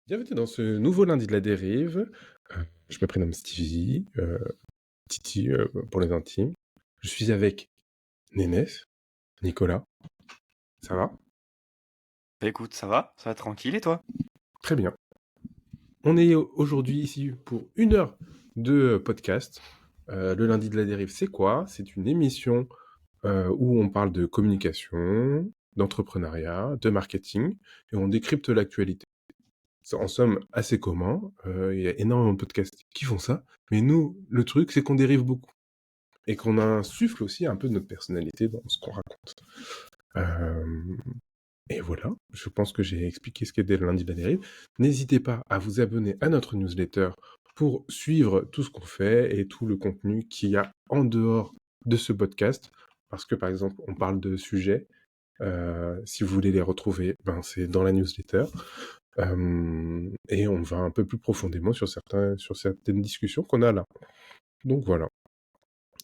Bienvenue dans ce nouveau lundi de la dérive. Je me prénomme Stevie, Titi pour les intimes. Je suis avec Nénès, Nicolas. Ça va? Bah écoute, ça va tranquille et toi? Très bien. On est aujourd'hui ici pour 1 heure de podcast. Le lundi de la dérive, c'est quoi? C'est une émission où on parle de communication, d'entrepreneuriat, de marketing, et on décrypte l'actualité. C'est en somme assez commun. Il y a énormément de podcasts qui font ça. Mais nous, le truc, c'est qu'on dérive beaucoup. Et qu'on insuffle aussi un peu de notre personnalité dans ce qu'on raconte. Et voilà, je pense que j'ai expliqué ce qu'était le lundi de la dérive. N'hésitez pas à vous abonner à notre newsletter pour suivre tout ce qu'on fait et tout le contenu qu'il y a en dehors de ce podcast. Parce que par exemple, on parle de sujets. Si vous voulez les retrouver, c'est dans la newsletter. Et on va un peu plus profondément sur certaines discussions qu'on a là. Donc voilà.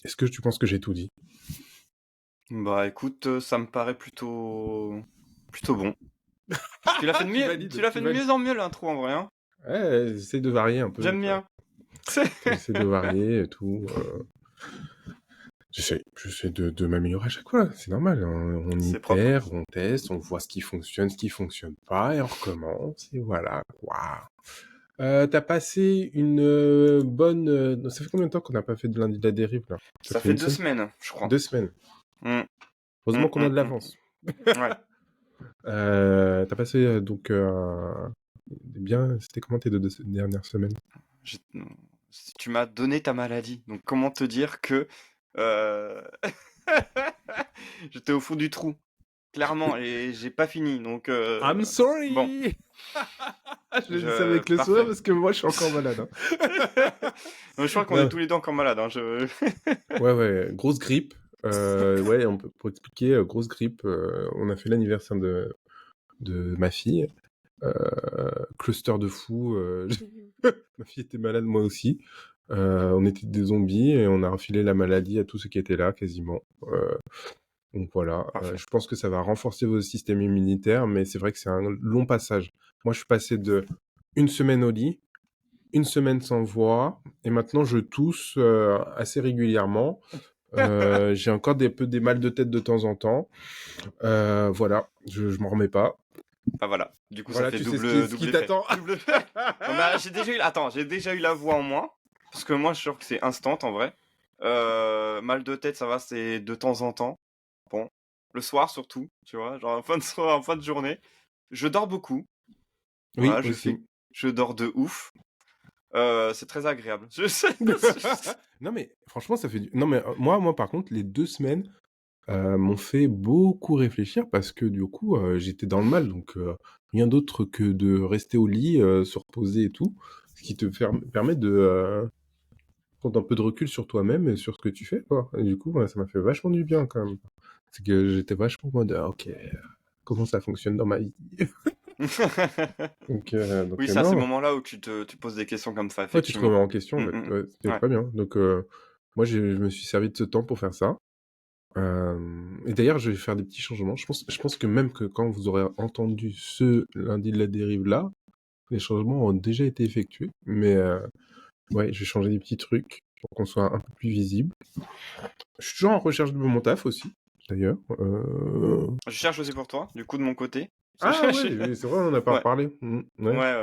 Est-ce que tu penses que j'ai tout dit? Bah écoute, ça me paraît plutôt bon. Tu l'as fait de Tu mieux, valides, tu l'as tu fait de valides. mieux en mieux l'intro en vrai, hein. Ouais, j'essaie de varier un peu, J'aime tu vois. bien. J'essaie de varier et tout. J'essaie de m'améliorer à chaque fois. C'est normal. On C'est propre. itère, on teste, on voit ce qui fonctionne pas, et on recommence. Et voilà, quoi. T'as passé une bonne... Ça fait combien de temps qu'on n'a pas fait de lundi de la dérive, là? Ça Ça fait fait une 2 semaine? semaines, je crois. 2 semaines. Mm, Heureusement qu'on a de mm. l'avance. Ouais. T'as passé bien... C'était comment tes 2 dernières semaines? Je- Tu m'as donné ta maladie, donc comment te dire que euh, j'étais au fond du trou, clairement, et j'ai pas fini, donc I'm bon, sorry! Je dis ça avec le sourire parfait. parce que moi je suis encore malade. Non, je crois qu'on est Non, tous les deux encore malades, hein, ouais, grosse grippe. Ouais, pour expliquer, grosse grippe. On a fait l'anniversaire de ma fille. Cluster de fou. Ma fille était malade, moi aussi. On était des zombies et on a refilé la maladie à tous ceux qui étaient là, quasiment. Donc voilà, Parfait. je pense que ça va renforcer vos systèmes immunitaires, mais c'est vrai que c'est un long passage. Moi, je suis passé de 1 semaine au lit, 1 semaine sans voix, et maintenant je tousse assez régulièrement. J'ai encore des mal de tête de temps en temps. Voilà, je m'en remets pas. Ah voilà, du coup ça Voilà, fait tu sais ce double qui effet. t'attend. Double effet. Non, mais j'ai déjà eu la voix en moins, parce que moi je suis sûr que c'est instant en vrai. Mal de tête, ça va, c'est de temps en temps. Bon, le soir surtout, tu vois, genre en fin de soir, en fin de journée. Je dors beaucoup, Oui, voilà, aussi. je dors de ouf. C'est très agréable. Je sais. Non mais franchement, ça fait Non mais moi par contre, les 2 semaines m'ont fait beaucoup réfléchir parce que du coup, j'étais dans le mal, donc rien d'autre que de rester au lit, se reposer et tout, ce qui te permet de prendre un peu de recul sur toi-même et sur ce que tu fais, quoi. Et du coup, ça m'a fait vachement du bien quand même. C'est que j'étais vachement en mode, ok, comment ça fonctionne dans ma vie? Donc Oui, c'est à ces non, moments-là où tu poses des questions comme ça, ouais, tu te remets effectivement. en question, en Mm, fait. mm. Ouais, c'était Ouais. très bien. Donc moi, je me suis servi de ce temps pour faire ça. Et d'ailleurs, je vais faire des petits changements. Je pense que même que quand vous aurez entendu ce lundi de la dérive là, les changements ont déjà été effectués. Mais ouais, je vais changer des petits trucs pour qu'on soit un peu plus visible. Je suis toujours en recherche de mon taf aussi, d'ailleurs. Je cherche aussi pour toi, du coup de mon côté. Ah ouais, oui, c'est vrai, on n'en a pas Ouais, reparlé. ouais, Ouais. ouais.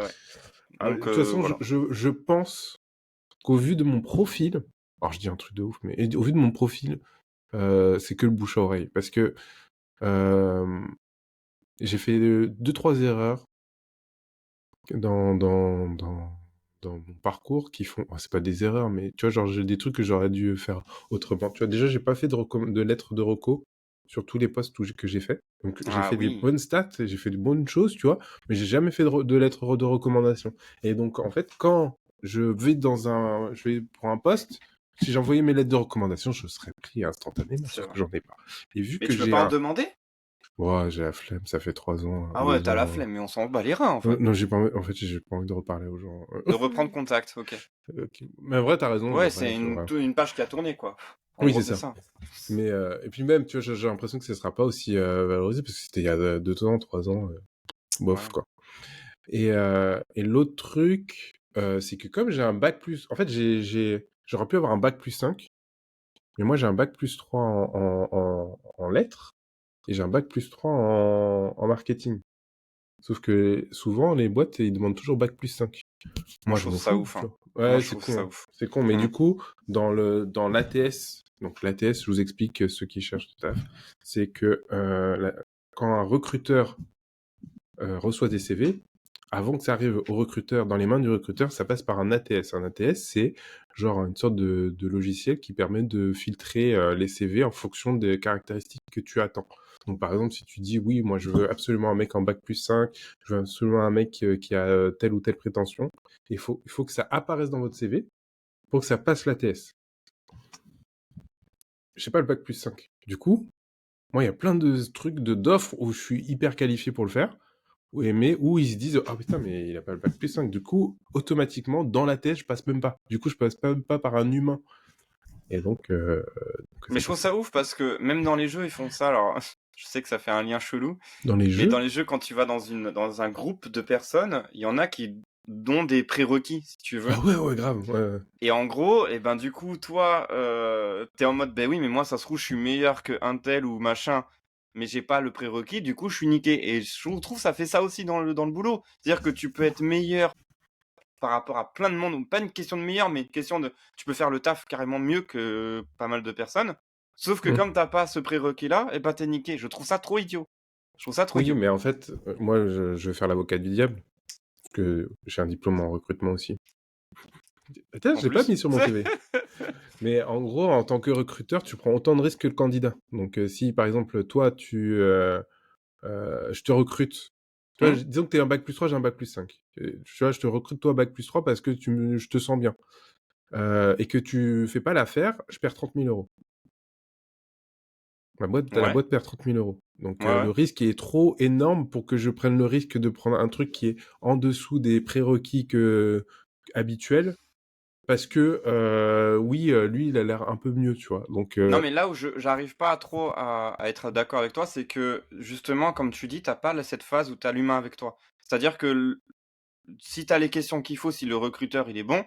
De Donc toute façon, voilà. je pense qu'au vu de mon profil, alors je dis un truc de ouf, mais au vu de mon profil, c'est que le bouche à oreille. Parce que euh, j'ai fait 2-3 erreurs dans mon parcours qui font... c'est pas des erreurs, mais tu vois, genre, j'ai des trucs que j'aurais dû faire autrement. Tu vois, déjà, j'ai pas fait de lettres de reco sur tous les postes que j'ai fait. Donc, j'ai Ah fait des oui. bonnes stats, j'ai fait de bonnes choses, tu vois, mais j'ai jamais fait de lettres de recommandation. Et donc, en fait, quand je vais pour un poste, si j'envoyais mes lettres de recommandation, je serais pris instantanément, C'est sauf que vrai. j'en ai pas. Et vu Mais que tu peux j'ai pas en un... demander? Ouais, j'ai la flemme, ça fait 3 ans, Ah ouais, 2 t'as la ans. flemme, mais on s'en bat les reins en fait. Non, en fait, j'ai pas envie de reparler aux gens. De reprendre contact, ok. Ok. Mais en vrai, t'as raison, Ouais, ouais, c'est c'est vrai. une page qui a tourné, quoi. En Oui, gros, c'est c'est ça. ça. Mais, et puis même, tu vois, j'ai l'impression que ce sera pas aussi valorisé parce que c'était il y a 2 ans, 3 ans, bof, Ouais. quoi. Et l'autre truc, c'est que comme j'ai un bac plus... En fait, j'aurais pu avoir un bac plus 5, mais moi j'ai un bac plus 3 en lettres, et j'ai un bac plus 3 en marketing. Sauf que souvent, les boîtes, ils demandent toujours bac plus 5. Moi, Moi, je je trouve m'en ça fous, ouf. tu Hein. vois. Moi, Ouais, je c'est trouve con, ça hein. ouf. C'est con, mais du coup, dans l'ATS, donc l'ATS, je vous explique ceux qui cherchent du taf, c'est que quand un recruteur reçoit des CV, avant que ça arrive au recruteur, dans les mains du recruteur, ça passe par un ATS. Un ATS, c'est genre une sorte de logiciel qui permet de filtrer les CV en fonction des caractéristiques que tu attends. Donc, par exemple, si tu dis, oui, moi, je veux absolument un mec en bac plus 5, je veux absolument un mec qui a telle ou telle prétention, il faut que ça apparaisse dans votre CV pour que ça passe l'ATS. Je sais pas le bac plus 5. Du coup, moi, il y a plein de trucs, d'offres où je suis hyper qualifié pour le faire, mais où ils se disent, ah putain, mais il a pas le bac plus 5. Du coup, automatiquement, dans la thèse, je passe même pas. Du coup, je passe même pas par un humain. Et donc Mais c'est je trouve pour ça ouf parce que même dans les jeux, ils font ça. Alors, je sais que ça fait un lien chelou, dans les mais dans jeux. les jeux, quand tu vas dans un groupe de personnes, il y en a qui ont des prérequis, si tu veux. Ah ouais, grave. Ouais. Et en gros, et ben du coup, toi, t'es en mode, ben oui, mais moi, ça se trouve, je suis meilleur que un tel ou machin, mais j'ai pas le prérequis, du coup, je suis niqué. Et je trouve que ça fait ça aussi dans le boulot. C'est-à-dire que tu peux être meilleur par rapport à plein de monde, ou pas une question de meilleur, mais une question de, tu peux faire le taf carrément mieux que pas mal de personnes. Sauf que Mm. comme t'as pas ce prérequis-là, et ben t'es niqué. Je trouve ça trop idiot. Je trouve ça trop Oui, idiot. mais en fait, moi, je vais faire l'avocat du diable, parce que j'ai un diplôme en recrutement aussi. Putain, En je l'ai pas plus, mis sur mon CV. Mais en gros, en tant que recruteur, tu prends autant de risques que le candidat. Donc, si par exemple, toi, je te recrute. Tu vois, Hmm. disons que tu es un bac plus 3, j'ai un bac plus 5. Tu vois, je te recrute toi bac plus 3 parce que je te sens bien. Et que tu fais pas l'affaire, je perds 30 000 euros. La Ouais, boîte perd 30 000 euros. Donc ouais, ouais. le risque est trop énorme pour que je prenne le risque de prendre un truc qui est en dessous des prérequis habituels. Parce que oui, lui, il a l'air un peu mieux, tu vois. Donc Non, mais là où j'arrive pas trop à être d'accord avec toi, c'est que justement, comme tu dis, t'as pas cette phase où t'as l'humain avec toi. C'est-à-dire que si t'as les questions qu'il faut, si le recruteur il est bon,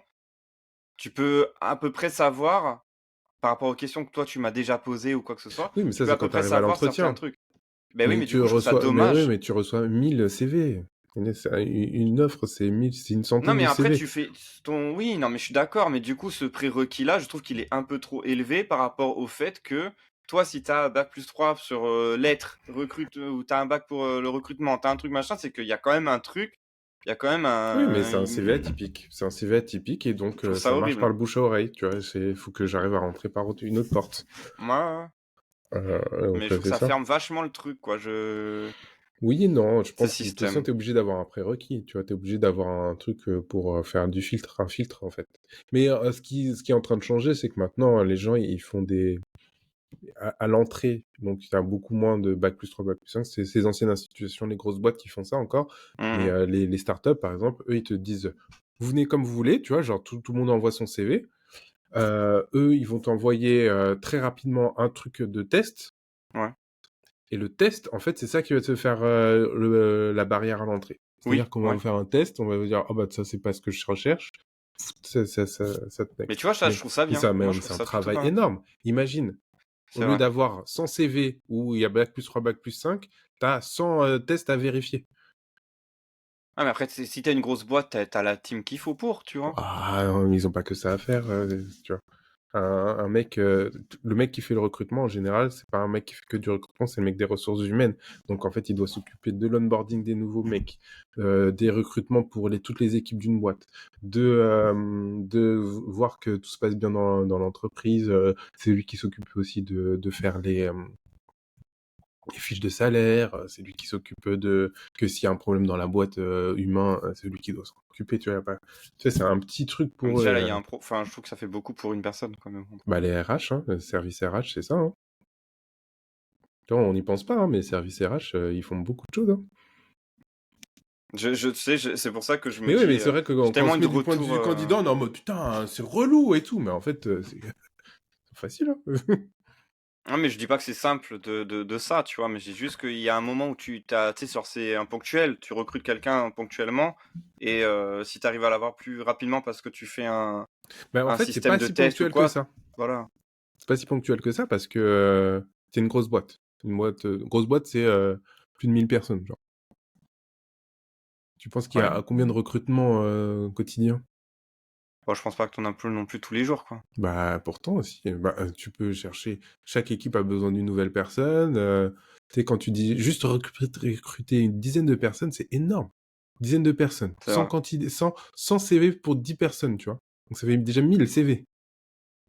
tu peux à peu près savoir, par rapport aux questions que toi tu m'as déjà posées ou quoi que ce soit, oui, mais tu ça, peux à c'est peu quand tu près arrives à savoir certains l'entretien. trucs. Ben oui, mais du coup, je trouve ça Mais oui, dommage. mais tu reçois 1000 CV. Une offre, c'est une Non, centaine mais de après, CV. tu fais ton. Oui, non, mais je suis d'accord, mais du coup, ce prérequis-là, je trouve qu'il est un peu trop élevé par rapport au fait que toi, si t'as bac plus 3 sur lettres, ou t'as un bac pour le recrutement, t'as un truc machin, c'est qu'il y a quand même un truc, il y a quand même Oui, mais c'est un un. CV atypique. C'est un CV atypique et donc Je trouve ça ça marche par horrible. le bouche à oreille. Tu vois, faut que j'arrive à rentrer par une autre porte. Moi, mais Donc je trouve que c'est ça ça. ferme vachement le truc, quoi. Oui et non, je Ce pense que de toute façon, système. tu es obligé d'avoir un prérequis. Tu vois, tu es obligé d'avoir un truc pour faire un filtre en fait. Mais ce qui est en train de changer, c'est que maintenant, les gens, ils font à l'entrée, donc il y a beaucoup moins de bac plus 3, bac plus 5. C'est ces anciennes institutions, les grosses boîtes qui font ça encore. Mais Mhm. les startups, par exemple, eux, ils te disent, vous venez comme vous voulez, tu vois, genre tout le monde envoie son CV. Eux, ils vont t'envoyer très rapidement un truc de test. Ouais. Et le test, en fait, c'est ça qui va te faire la barrière à l'entrée. Oui, C'est-à-dire qu'on va ouais. vous faire un test, on va vous dire, oh bah ça, c'est pas ce que je recherche. Ça te Mais next. tu vois, ça, je trouve ça bien. Moi, je trouve C'est un ça plutôt travail pas mal. énorme. Imagine, au C'est lieu vrai. d'avoir 100 CV où il y a bac plus 3, bac plus 5, t'as 100 tests à vérifier. Ah, mais après, si t'as une grosse boîte, t'as la team qu'il faut pour, tu vois. Ah, non, ils ont pas que ça à faire, tu vois. Un mec, le mec qui fait le recrutement, en général, c'est pas un mec qui fait que du recrutement, c'est le mec des ressources humaines. Donc, en fait, il doit s'occuper de l'onboarding des nouveaux mecs, des recrutements pour toutes les équipes d'une boîte, de voir que tout se passe bien dans l'entreprise. C'est lui qui s'occupe aussi de faire les fiches de salaire, c'est lui qui s'occupe que s'il y a un problème dans la boîte humain, c'est lui qui doit s'en occuper, tu vois. Tu sais, c'est un petit truc Donc pour déjà, là, il y a Enfin, je trouve que ça fait beaucoup pour une personne, quand même. bah, les RH, hein, le service RH, c'est ça. Hein. Tu vois, on n'y pense pas, hein, mais les services RH, ils font beaucoup de choses. Hein. Je sais, c'est pour ça que je me Mais oui, dis, mais c'est vrai que j'ai quand on tellement se eu met de du point de vue retours. du candidat, on est en mode putain, c'est relou et tout, mais en fait, c'est facile. Hein. Non, mais je dis pas que c'est simple de ça, tu vois, mais j'ai juste qu'il y a un moment où tu sais, sur c'est un ponctuel, tu recrutes quelqu'un ponctuellement et si tu arrives à l'avoir plus rapidement parce que tu fais Ben, en un fait, c'est système pas de si test ou ponctuel que quoi, ça. voilà. C'est pas si ponctuel que ça parce que c'est une grosse boîte. Grosse boîte, c'est plus de 1000 personnes, genre. Tu penses qu'il y Ouais. a combien de recrutements quotidiens? Bon, je pense pas que t'en as plus non plus tous les jours, quoi. Bah, pourtant aussi. Bah, tu peux chercher. Chaque équipe a besoin d'une nouvelle personne. Tu sais, quand tu dis juste recruter une dizaine de personnes, c'est énorme. Dizaine de personnes. C'est vrai. 100 CV pour 10 personnes, tu vois. Donc ça fait déjà 1000 CV.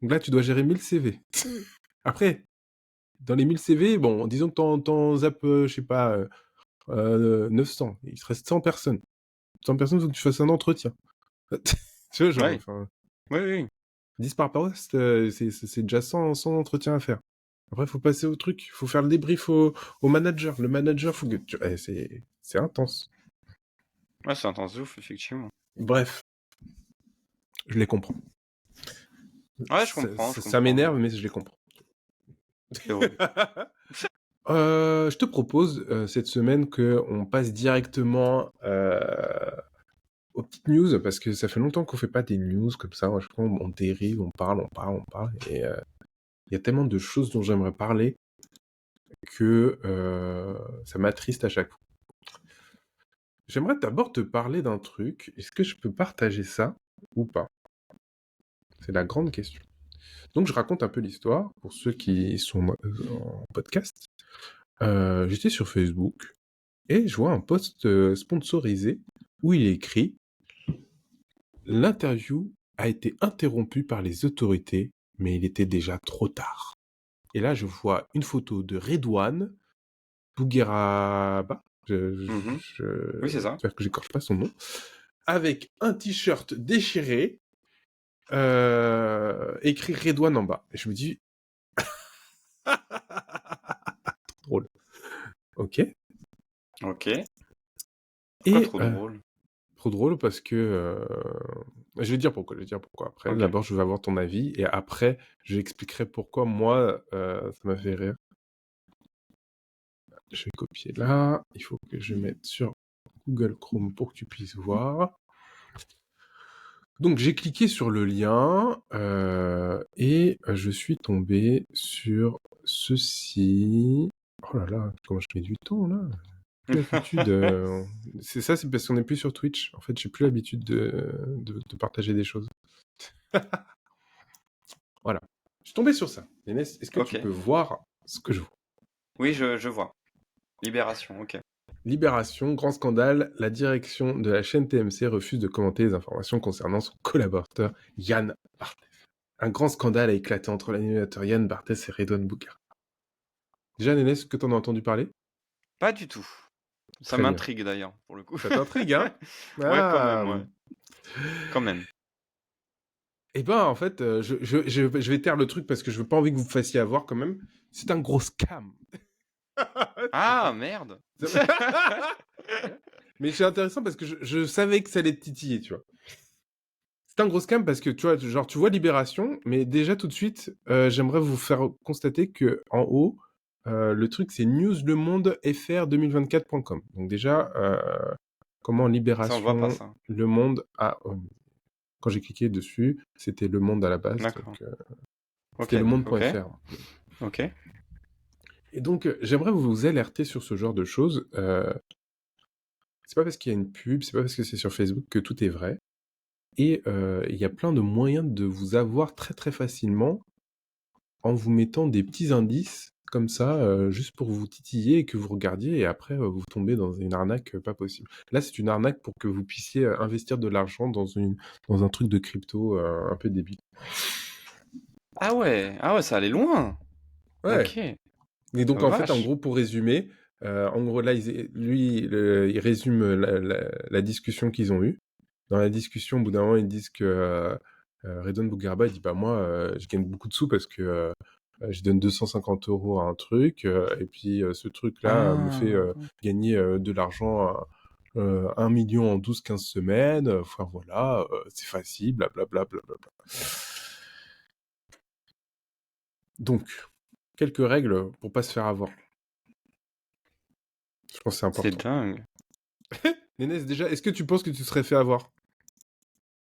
Donc là, tu dois gérer 1000 CV. Après, dans les 1000 CV, bon, disons que t'en zappes, je sais pas, 900. Il te reste 100 personnes. 100 personnes, il faut que tu fasses un entretien. Tu vois, genre, Ouais. enfin, Oui, oui. 10 par poste, c'est déjà 100 entretiens à faire. Après, il faut passer au truc. Il faut faire le débrief au manager. Le manager, faut que c'est intense. Ouais, c'est intense de ouf, effectivement. Bref, je les comprends. Ouais, je Ça, comprends, je ça- ça comprends. m'énerve, mais je les comprends. C'est drôle. Je te propose cette semaine qu'on passe directement aux petites news, parce que ça fait longtemps qu'on fait pas des news comme ça. Je crois on dérive, on parle, et il y a tellement de choses dont j'aimerais parler que ça m'attriste à chaque fois. J'aimerais d'abord te parler d'un truc. Est-ce que je peux partager ça ou pas? C'est la grande question. Donc je raconte un peu l'histoire pour ceux qui sont en podcast. J'étais sur Facebook et je vois un post sponsorisé où il est écrit: l'interview a été interrompue par les autorités, mais il était déjà trop tard. Et là, je vois une photo de Redouane Bougueraba, Mhm. Oui, c'est ça. j'espère que j'écorche pas son nom, avec un t-shirt déchiré, écrit Redouane en bas. Et je me dis, drôle. Ok. Ok. Pourquoi Et trop drôle? trop drôle parce que je vais dire pourquoi. Après, Ok. d'abord, je vais avoir ton avis et après, je expliquerai pourquoi moi, ça m'a fait rire. Je vais copier là. Il faut que je mette sur Google Chrome pour que tu puisses voir. Donc j'ai cliqué sur le lien et je suis tombé sur ceci. Oh là là, comment je mets du temps là? Plus l'habitude. C'est ça, c'est parce qu'on n'est plus sur Twitch. En fait, j'ai plus l'habitude de partager des choses. Voilà. Je suis tombé sur ça. Inès, est-ce que tu Ok. peux voir ce que je vois? Oui, je vois. Libération, ok. Libération, grand scandale. La direction de la chaîne TMC refuse de commenter les informations concernant son collaborateur Yann Barthès. Un grand scandale a éclaté entre l'animateur Yann Barthès et Redouane Bouguer. Déjà, Nénès, est-ce que t'en as entendu parler? Pas du tout. Ça Très bien. m'intrigue d'ailleurs, pour le coup. Ça t'intrigue, hein? Ouais, quand Ah. même, ouais. Quand même. Eh ben, en fait, je vais taire le truc parce que je veux pas envie que vous fassiez avoir quand même. C'est un gros scam. Ah, merde! Mais c'est intéressant parce que je savais que ça allait te titiller, tu vois. C'est un gros scam parce que, tu vois, genre, tu vois Libération, mais déjà tout de suite, j'aimerais vous faire constater que en haut, le truc, c'est newslemondefr2024.com. Donc déjà, comment Ça, on voit pas Libération, ça. Le Monde a... quand j'ai cliqué dessus, c'était Le Monde à la base, D'accord. donc Ok, c'était ok, lemonde.fr. ok. Et donc, j'aimerais vous alerter sur ce genre de choses. C'est pas parce qu'il y a une pub, c'est pas parce que c'est sur Facebook que tout est vrai. Et il y a plein de moyens de vous avoir très très facilement en vous mettant des petits indices comme ça, juste pour vous titiller et que vous regardiez et après, vous tombez dans une arnaque, pas possible. Là, c'est une arnaque pour que vous puissiez, investir de l'argent dans un truc de crypto, un peu débile. Ah ouais, ça allait loin! Ouais. Ok. Et donc en fait, en Vache. gros, pour résumer, en gros là, il résume la discussion qu'ils ont eue. Dans la discussion, au bout d'un moment, ils disent que Redouane Bougarba, il dit bah moi, je gagne beaucoup de sous parce que je donne 250 € à un truc, et puis ce truc-là me fait Ah. gagner de l'argent, 1 million en 12-15 semaines. Enfin voilà, c'est facile, blablabla, blablabla. Donc, quelques règles pour pas se faire avoir. Je pense que c'est C'est important. dingue. Nénès, déjà, est-ce que tu penses que tu serais fait avoir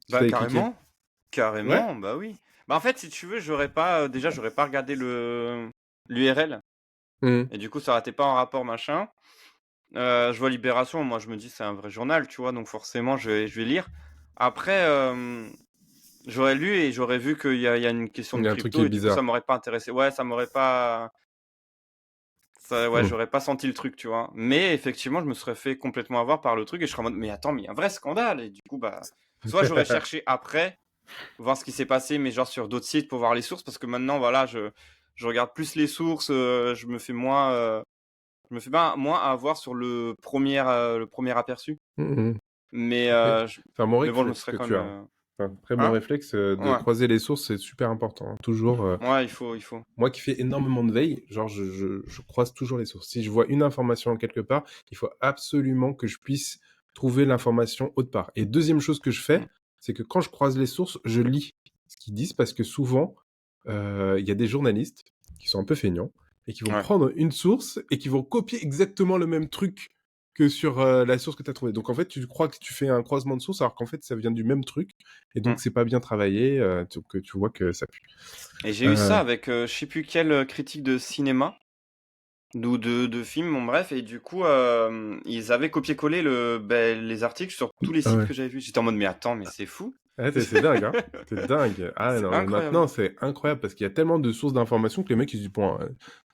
si Bah t'avais cliqué? carrément, Ouais? carrément, bah oui. Bah en fait, si tu veux, j'aurais pas déjà j'aurais pas regardé le l'URL Mmh. et du coup ça aurait été pas en rapport machin. Je vois Libération, moi je me dis c'est un vrai journal, tu vois? Donc forcément je vais lire. Après, j'aurais lu et j'aurais vu qu'il y a une question Il de y a un truc qui crypto est et du coup ça bizarre. m'aurait pas intéressé. Ouais, ça m'aurait pas ça ouais, Mmh. j'aurais pas senti le truc, tu vois? Mais effectivement, je me serais fait complètement avoir par le truc et je serais en mode: «Mais attends, mais il y a un vrai scandale» et du coup, bah, soit j'aurais cherché après, voir ce qui s'est passé, mais genre sur d'autres sites pour voir les sources parce que maintenant, voilà, je regarde plus les sources, je me fais pas moins avoir sur le premier aperçu. Mmh mh. Mais Après, je c'est un bon mais bon, je me réflexe serais que quand tu même, as, hein. C'est un très bon hein? réflexe, de Ouais, croiser les sources, c'est super important, hein. Toujours, ouais, il faut. moi qui fais énormément de veille, genre je croise toujours les sources. Si je vois une information quelque part, il faut absolument que je puisse trouver l'information autre part. Et deuxième chose que je Mmh, fais, c'est que quand je croise les sources, je lis ce qu'ils disent parce que souvent, il y a des journalistes qui sont un peu feignants et qui vont ouais, prendre une source et qui vont copier exactement le même truc que sur la source que tu as trouvée. Donc en fait, tu crois que tu fais un croisement de sources alors qu'en fait, ça vient du même truc et mmh. donc c'est pas bien travaillé, donc tu vois que ça pue. Et j'ai eu Euh, ça avec, je sais plus quelle, critique de cinéma. Ou de films, bon bref, et du coup, ils avaient copié-collé les articles sur tous les ah sites ouais. que j'avais vus. J'étais en mode: «Mais attends, mais c'est fou!» Ouais, c'est dingue, hein. C'est dingue. Ah C'est non, mais incroyable. maintenant, c'est incroyable parce qu'il y a tellement de sources d'informations que les mecs, ils se disent, bon,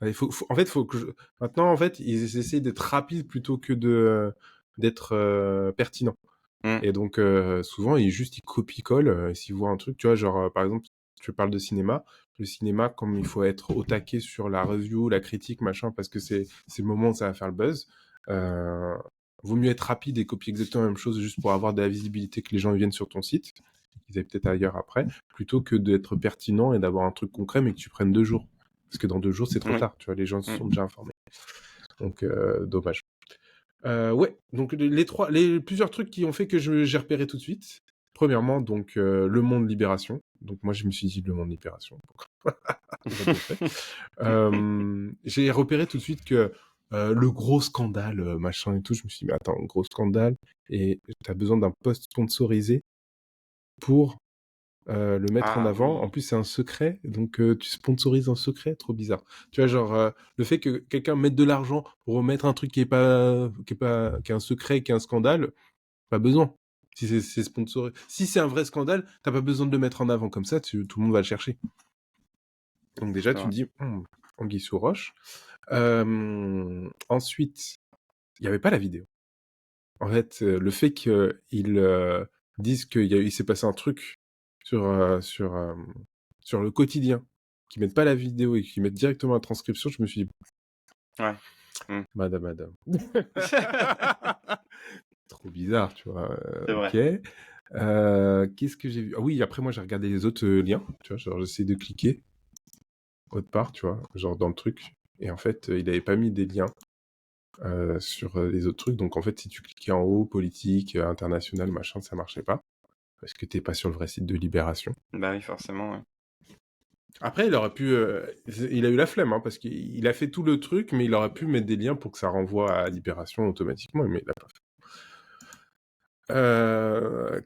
il en fait, faut que maintenant, en fait, ils essaient d'être rapides plutôt que d'être pertinents. Mmh, Et donc, souvent, ils copient-collent. S'ils voient un truc, tu vois, genre, par exemple, tu parles de cinéma. Le cinéma, comme il faut être au taquet sur la review, la critique, machin, parce que c'est le moment où ça va faire le buzz. Euh, Vaut mieux être rapide et copier exactement la même chose juste pour avoir de la visibilité que les gens viennent sur ton site, qu'ils aillent peut-être ailleurs après, plutôt que d'être pertinent et d'avoir un truc concret, mais que tu prennes 2 jours. Parce que dans 2 jours, c'est trop oui, tard, tu vois, les gens se mmh. sont déjà informés. Donc, dommage. Ouais, donc les plusieurs trucs qui ont fait que j'ai repéré tout de suite. Premièrement, donc Le Monde Libération. Donc moi, je me suis dit Le Monde Libération. What the fuck. J'ai repéré tout de suite que le gros scandale, machin et tout, je me suis dit, mais attends, gros scandale, et t'as besoin d'un post sponsorisé pour le mettre en Ah avant. En oui, plus, c'est un secret, donc tu sponsorises un secret, trop bizarre. Tu vois, genre, le fait que quelqu'un mette de l'argent pour remettre un truc qui est un secret, qui est un scandale, pas besoin. Si c'est sponsorisé. Si c'est un vrai scandale, t'as pas besoin de le mettre en avant comme ça, tout le monde va le chercher. Donc déjà, c'est tu vrai. te dis, anguille sous roche. Ensuite, il n'y avait pas la vidéo. En fait, le fait qu'ils disent il s'est passé un truc sur, sur le quotidien, qu'ils mettent pas la vidéo et qu'ils mettent directement la transcription, je me suis dit, Ouais, mmh. madame. Trop bizarre, tu vois. C'est Ok. vrai. Qu'est-ce que j'ai vu? Ah oui, après, moi, j'ai regardé les autres liens, tu vois, genre, j'essaie de cliquer autre part, tu vois, genre dans le truc. Et en fait, il avait pas mis des liens sur les autres trucs. Donc en fait, si tu cliquais en haut, politique, international, machin, ça marchait pas. Parce que t'es pas sur le vrai site de Libération. Bah oui, forcément, ouais. Après, il aurait pu... il a eu la flemme, hein, parce qu'il a fait tout le truc, mais il aurait pu mettre des liens pour que ça renvoie à Libération automatiquement, mais il l'a pas fait.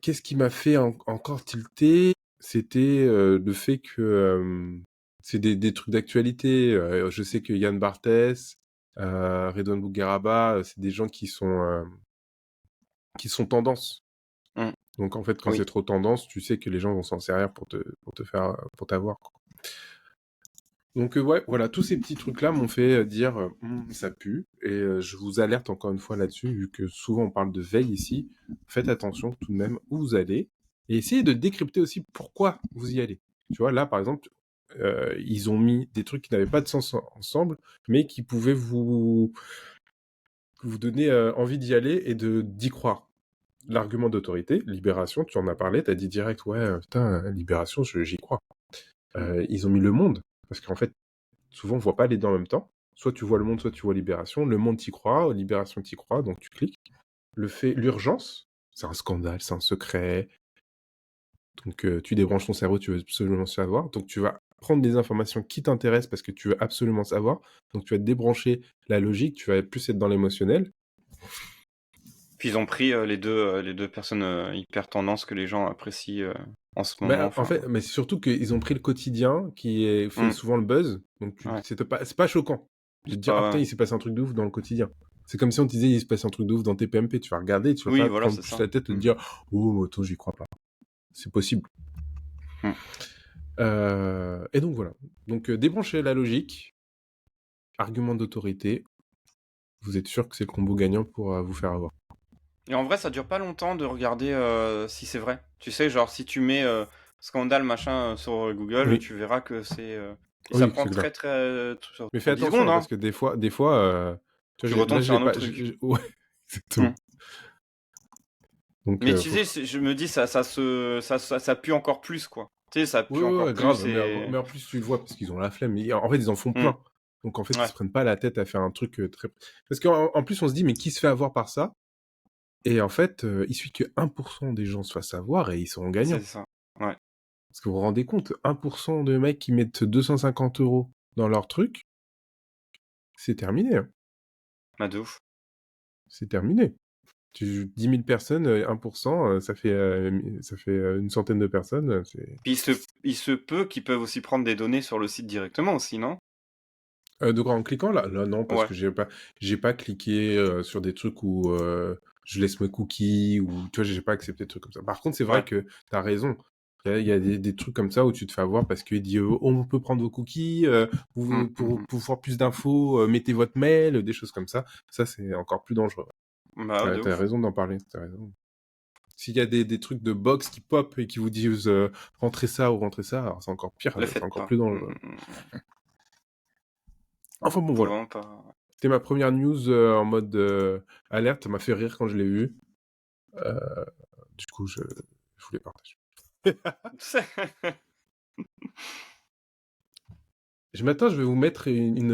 Qu'est-ce qui m'a fait encore tilter? C'était le fait que c'est des trucs d'actualité. Je sais que Yann Barthès, Redouane Bougueraba, c'est des gens qui sont tendance. Mmh. Donc en fait, quand c'est Oui. trop tendance, tu sais que les gens vont s'en servir pour te faire, pour t'avoir, quoi. Donc ouais, voilà, tous ces petits trucs-là m'ont fait dire ça pue. Et je vous alerte encore une fois là-dessus, vu que souvent on parle de veille ici. Faites attention tout de même où vous allez et essayez de décrypter aussi pourquoi vous y allez. Tu vois, là par exemple, ils ont mis des trucs qui n'avaient pas de sens ensemble, mais qui pouvaient vous donner envie d'y aller et d'y croire. L'argument d'autorité, Libération, tu en as parlé, t'as dit direct, ouais, putain, Libération, j'y crois. Mmh. Ils ont mis Le Monde, parce qu'en fait, souvent, on voit pas les deux en même temps. Soit tu vois Le Monde, soit tu vois Libération. Le Monde t'y croit, Libération t'y croit, donc tu cliques. L'urgence, c'est un scandale, c'est un secret, Donc, tu débranches ton cerveau, tu veux absolument savoir. Donc, tu vas prendre des informations qui t'intéressent parce que tu veux absolument savoir. Donc, tu vas débrancher la logique, tu vas plus être dans l'émotionnel. Puis ils ont pris les deux personnes hyper tendances que les gens apprécient en ce moment. En fait, mais c'est surtout qu'ils ont pris le quotidien fait Mm. souvent le buzz. Donc, Ouais. c'est pas choquant. Je vais te dire, Pas- putain, il s'est passé un truc de ouf dans le quotidien. C'est comme si on te disait, il se passe un truc de ouf dans tes PMP. Tu vas regarder, tu vas Oui, pas voilà, prendre c'est plus ça. la tête et te dire, oh, attends, j'y crois pas. C'est possible. Mm. Et donc, voilà. Donc, débranchez la logique, argument d'autorité. Vous êtes sûr que c'est le combo gagnant pour vous faire avoir. Et en vrai, ça dure pas longtemps de regarder si c'est vrai. Tu sais, genre si tu mets scandale machin sur Google, Oui. tu verras que c'est. Et ça Oui, prend c'est clair. sur Mais fais 10 attention, secondes, hein, hein. parce que des fois, tu Tu vois, là, retombes je sur l'ai un autre pas. truc. Ouais, exactement. Mm. Donc, Mais tu sais, je me dis, ça pue encore plus, quoi. Tu sais, ça pue encore ouais, plus grave. et. Mais en plus, tu le vois parce qu'ils ont la flemme. En fait, ils en font Mm. plein. Donc, en fait, ils Ouais, se prennent pas la tête à faire un truc très. Parce qu'en plus, on se dit, mais qui se fait avoir par ça? Et en fait, il suffit que 1% des gens se fassent avoir et ils seront c'est gagnants. ça. Ouais. Parce que vous vous rendez compte, 1% de mecs qui mettent 250 € dans leur truc, c'est terminé. Hein. Bah, de ouf. C'est terminé. 10 000 personnes, 1%, ça fait une centaine de personnes. Puis il se peut qu'ils peuvent aussi prendre des données sur le site directement aussi, non? Donc en cliquant là, non, parce Ouais. que j'ai pas cliqué sur des trucs où je laisse mes cookies ou tu vois, j'ai pas accepté des trucs comme ça. Par contre, c'est vrai Ouais. que t'as raison. Il y a des trucs comme ça où tu te fais avoir parce qu'il dit on peut prendre vos cookies pour voir plus d'infos, mettez votre mail, des choses comme ça. Ça, c'est encore plus dangereux. Bah, ouais, de T'as ouf. raison d'en parler, t'as raison. S'il y a des trucs de box qui pop et qui vous disent rentrez ça ou rentrez ça, alors c'est encore pire, Le c'est faites encore pas. plus dangereux. Enfin bon, Faut voilà. vraiment pas. C'était ma première news en mode alerte, ça m'a fait rire quand je l'ai vu. Du coup, je voulais partager. Maintenant, je vais vous mettre une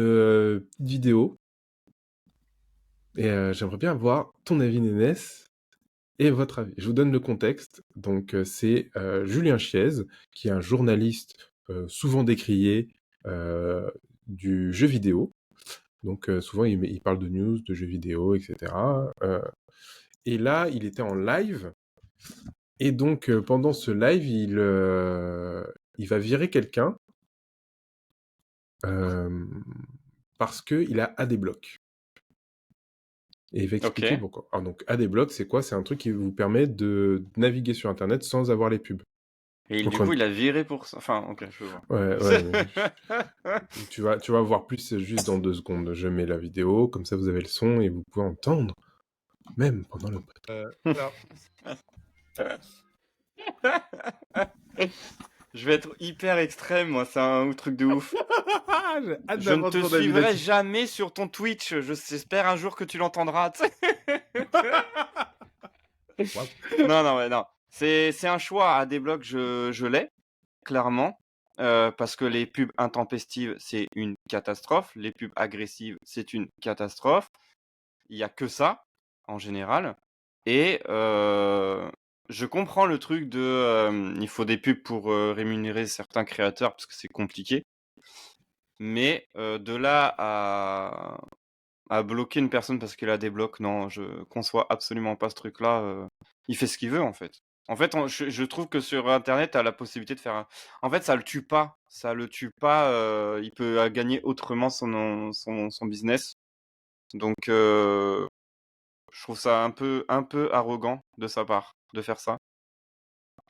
petite vidéo. Et j'aimerais bien avoir ton avis, Nénès, et votre avis. Je vous donne le contexte. Donc, c'est Julien Chiez, qui est un journaliste souvent décrié du jeu vidéo. Donc, souvent, il parle de news, de jeux vidéo, etc. Et là, il était en live. Et donc, pendant ce live, il va virer quelqu'un parce qu'il a AdBlock. Et il va expliquer Ok. pourquoi. Alors donc, AdBlock, c'est quoi? C'est un truc qui vous permet de naviguer sur Internet sans avoir les pubs. Et Donc, du coup, il a viré pour ça. Enfin, ok, je vois. ouais. Tu vas voir plus juste dans 2 secondes. Je mets la vidéo, comme ça vous avez le son et vous pouvez entendre, même pendant le podcast. Je vais être hyper extrême, moi, c'est un truc de ouf. J'ai hâte Je ne d'avoir te ton avis suivrai là-dessus. jamais sur ton Twitch. J'espère un jour que tu l'entendras. tu sais. Wow. Non, ouais, non. C'est un choix à des blocs, je l'ai, clairement. Parce que les pubs intempestives, c'est une catastrophe. Les pubs agressives, c'est une catastrophe. Il n'y a que ça, en général. Et je comprends le truc de il faut des pubs pour rémunérer certains créateurs parce que c'est compliqué. Mais de là à bloquer une personne parce qu'elle a des blocs, non, je conçois absolument pas ce truc-là. Il fait ce qu'il veut, en fait. En fait, je trouve que sur Internet, tu as la possibilité de faire En fait, ça le tue pas. Ça le tue pas. Il peut gagner autrement son business. Donc, je trouve ça un peu arrogant de sa part de faire ça.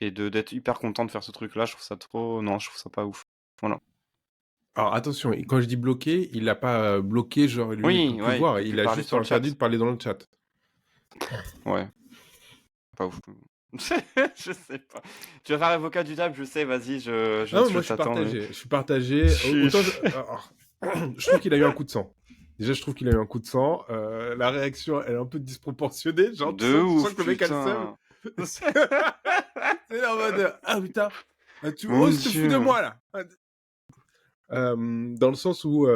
Et d'être hyper content de faire ce truc-là. Je trouve ça trop... Non, je trouve ça pas ouf. Voilà. Alors attention, quand je dis bloqué, il l'a pas bloqué, genre lui il peut Oui, plus ouais, il voir, peut plus il a parler juste sur le interdit chat. de parler dans le chat. Ouais, pas ouf. Je sais pas. Tu vas faire l'avocat du diable, je sais, vas-y, Non, mais je moi je suis t'attends. partagé. Je suis partagé. Autant alors, je trouve qu'il a eu un coup de sang. Déjà, je trouve qu'il a eu un coup de sang. La réaction, elle est un peu disproportionnée. Genre, De tu sens ouf, que le mec a le seum. putain. C'est là en mode ah putain, tu Mon oses te foutre de Dieu. moi là. Dans le sens où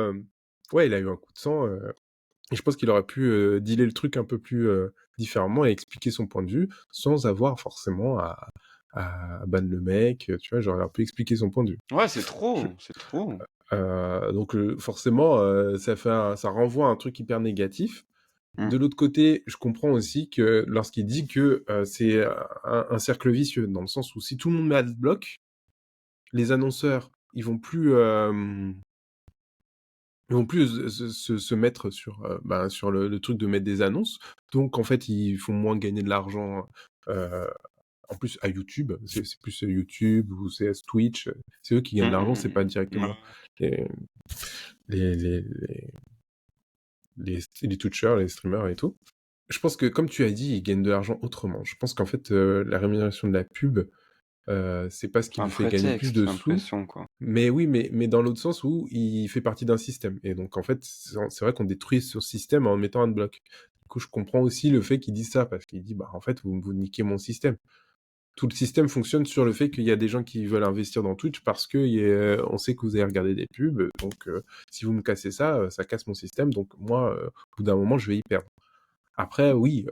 ouais, il a eu un coup de sang. Et je pense qu'il aurait pu dealer le truc un peu plus différemment et expliquer son point de vue sans avoir forcément à ban le mec, tu vois, genre, elle a un peu expliqué son point de vue. Ouais, c'est trop, c'est trop. Donc, forcément, ça renvoie à un truc hyper négatif. Mm. De l'autre côté, je comprends aussi que lorsqu'il dit que c'est un cercle vicieux, dans le sens où si tout le monde met adblock, les annonceurs, ils vont plus se mettre sur le truc de mettre des annonces. Donc, en fait, ils font moins gagner de l'argent. En plus, à YouTube, c'est plus YouTube ou c'est Twitch. C'est eux qui gagnent de l'argent, c'est pas directement les, les, les, les, les Twitchers, les streamers et tout. Je pense que, comme tu as dit, ils gagnent de l'argent autrement. Je pense qu'en fait, la rémunération de la pub, c'est pas ce qui Un lui fait gagner plus prétexte, de j'ai sous. l'impression, quoi. Mais oui, mais dans l'autre sens où il fait partie d'un système. Et donc, en fait, c'est vrai qu'on détruit ce système en mettant un bloc. Du coup, je comprends aussi le fait qu'il dise ça, parce qu'il dit, bah, en fait, vous niquez mon système. Tout le système fonctionne sur le fait qu'il y a des gens qui veulent investir dans Twitch parce que on sait que vous avez regardé des pubs. Donc, si vous me cassez ça, ça casse mon système. Donc, moi, au bout d'un moment, je vais y perdre. Après, oui,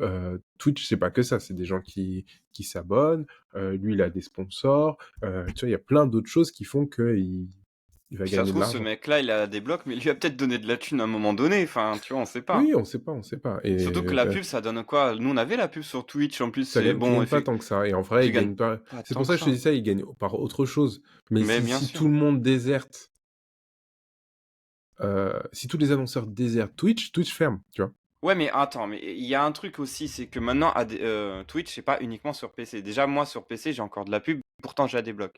Twitch, c'est pas que ça. C'est des gens qui s'abonnent. Lui, il a des sponsors. Tu vois, il y a plein d'autres choses qui font qu'il va Puis ça se gagner de trouve, ce l'argent. mec-là, il a des blocs, mais il lui a peut-être donné de la thune à un moment donné. Enfin, tu vois, on sait pas. Oui, on sait pas, on sait pas. Et Surtout que la pub, ça donne quoi? Nous, on avait la pub sur Twitch, en plus, ça c'est bon, gagne pas tant que ça. Et en vrai, tu il gagnes gagne pas. pas C'est pour tant ça que que je te ça. dis ça, il gagne par autre chose. Mais Mais bien si sûr. tout le monde déserte, si tous les annonceurs désertent Twitch, Twitch ferme, tu vois. Ouais, mais attends, mais il y a un truc aussi, c'est que maintenant, Twitch, c'est pas uniquement sur PC. Déjà, moi, sur PC, j'ai encore de la pub, pourtant j'ai des blocs.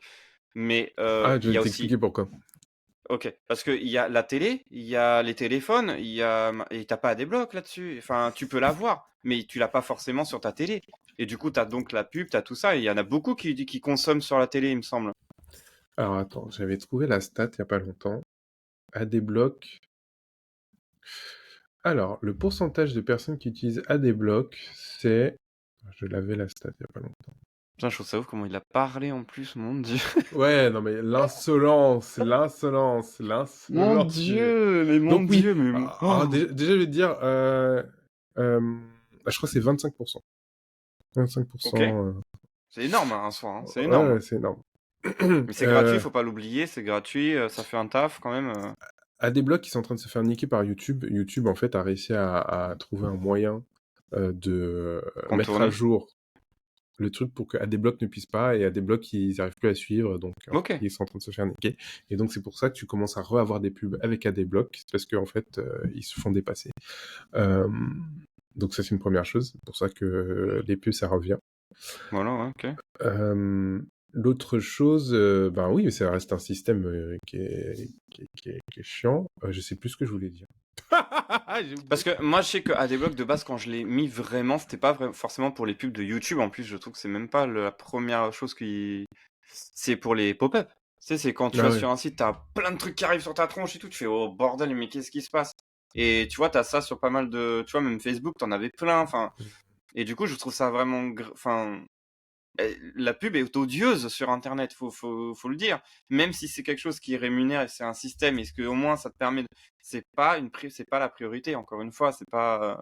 Mais Ah, je il y vais a aussi... t'expliquer pourquoi. Ok, parce qu'il y a la télé, il y a les téléphones, et t'as pas à des blocs là-dessus. Enfin, tu peux l'avoir, mais tu l'as pas forcément sur ta télé. Et du coup, t'as donc la pub, t'as tout ça, et il y en a beaucoup qui consomment sur la télé, il me semble. Alors attends, j'avais trouvé la stat il y a pas longtemps. Adblock. Alors, le pourcentage de personnes qui utilisent Adblock, c'est... Je l'avais la stat il y a pas longtemps. Putain, je trouve ça ouf comment il a parlé en plus, mon dieu. Ouais, non mais l'insolence. Mon dieu, mais mon Donc oui, dieu, mais... alors, Oh. déjà je vais te dire, je crois que c'est 25%. 25%. Ok, c'est énorme, hein, en soi, hein, c'est énorme. Ouais, c'est énorme. Mais c'est gratuit, faut pas l'oublier, c'est gratuit, ça fait un taf quand même. Adblock, ils sont en train de se faire niquer par YouTube. YouTube, en fait, a réussi à trouver un moyen de mettre à Contourner. jour le truc pour que Adblock ne puisse pas, et Adblock, ils n'arrivent plus à suivre, donc en fait, Ok. ils sont en train de se faire niquer. Et donc, c'est pour ça que tu commences à re-avoir des pubs avec Adblock, parce qu'en fait, ils se font dépasser. Donc ça, c'est une première chose. C'est pour ça que les pubs, ça revient. Voilà, ouais, ok. L'autre chose, ben oui, ça reste un système qui est chiant. Je sais plus ce que je voulais dire. Parce que moi, je sais que Adblock, de base, quand je l'ai mis vraiment, c'était pas forcément pour les pubs de YouTube. En plus, je trouve que c'est même pas la première chose qui... C'est pour les pop-up. Tu sais, c'est quand tu Ah vas ouais. sur un site, t'as plein de trucs qui arrivent sur ta tronche et tout, tu fais, oh bordel, mais qu'est-ce qui se passe? Et tu vois, t'as ça sur pas mal de... Tu vois, même Facebook, t'en avais plein, enfin... Et du coup, je trouve ça vraiment... Enfin... La pub est odieuse sur Internet, faut le dire. Même si c'est quelque chose qui rémunère et c'est un système, est-ce que au moins ça te permet de... c'est pas la priorité, encore une fois, c'est pas...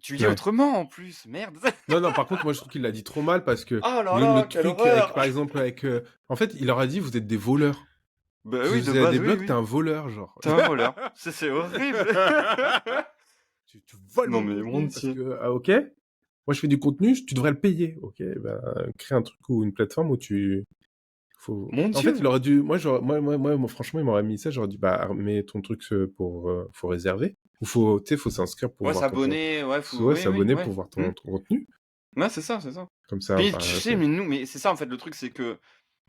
Tu le dis Ouais. autrement en plus, merde. Non, non, par contre, moi, je trouve qu'il l'a dit trop mal parce que Oh là le là, quelle truc avec, horreur! par exemple, en fait, il leur a dit, vous êtes des voleurs. Bah oui, de Vous avez base, des oui, blocs, t'es oui. un voleur, genre. T'es un voleur. C'est horrible. Tu voles Non mon mais mon contenu parce dieu. que, ah, ok, moi, je fais du contenu, tu devrais le payer. Ok, ben, crée un truc ou une plateforme où Mon En fait, dieu. il aurait dû. Moi, franchement, il m'aurait mis ça. J'aurais dit, bah, mets ton truc faut réserver. Ou tu sais, faut s'inscrire pour Ouais, voir ton contenu. s'abonner, ouais, Ouais, oui, oui, s'abonner ouais. pour voir ton contenu. Ouais, c'est ça, c'est ça. Comme ça, Puis bah, tu sais, mais c'est ça en fait, le truc, c'est que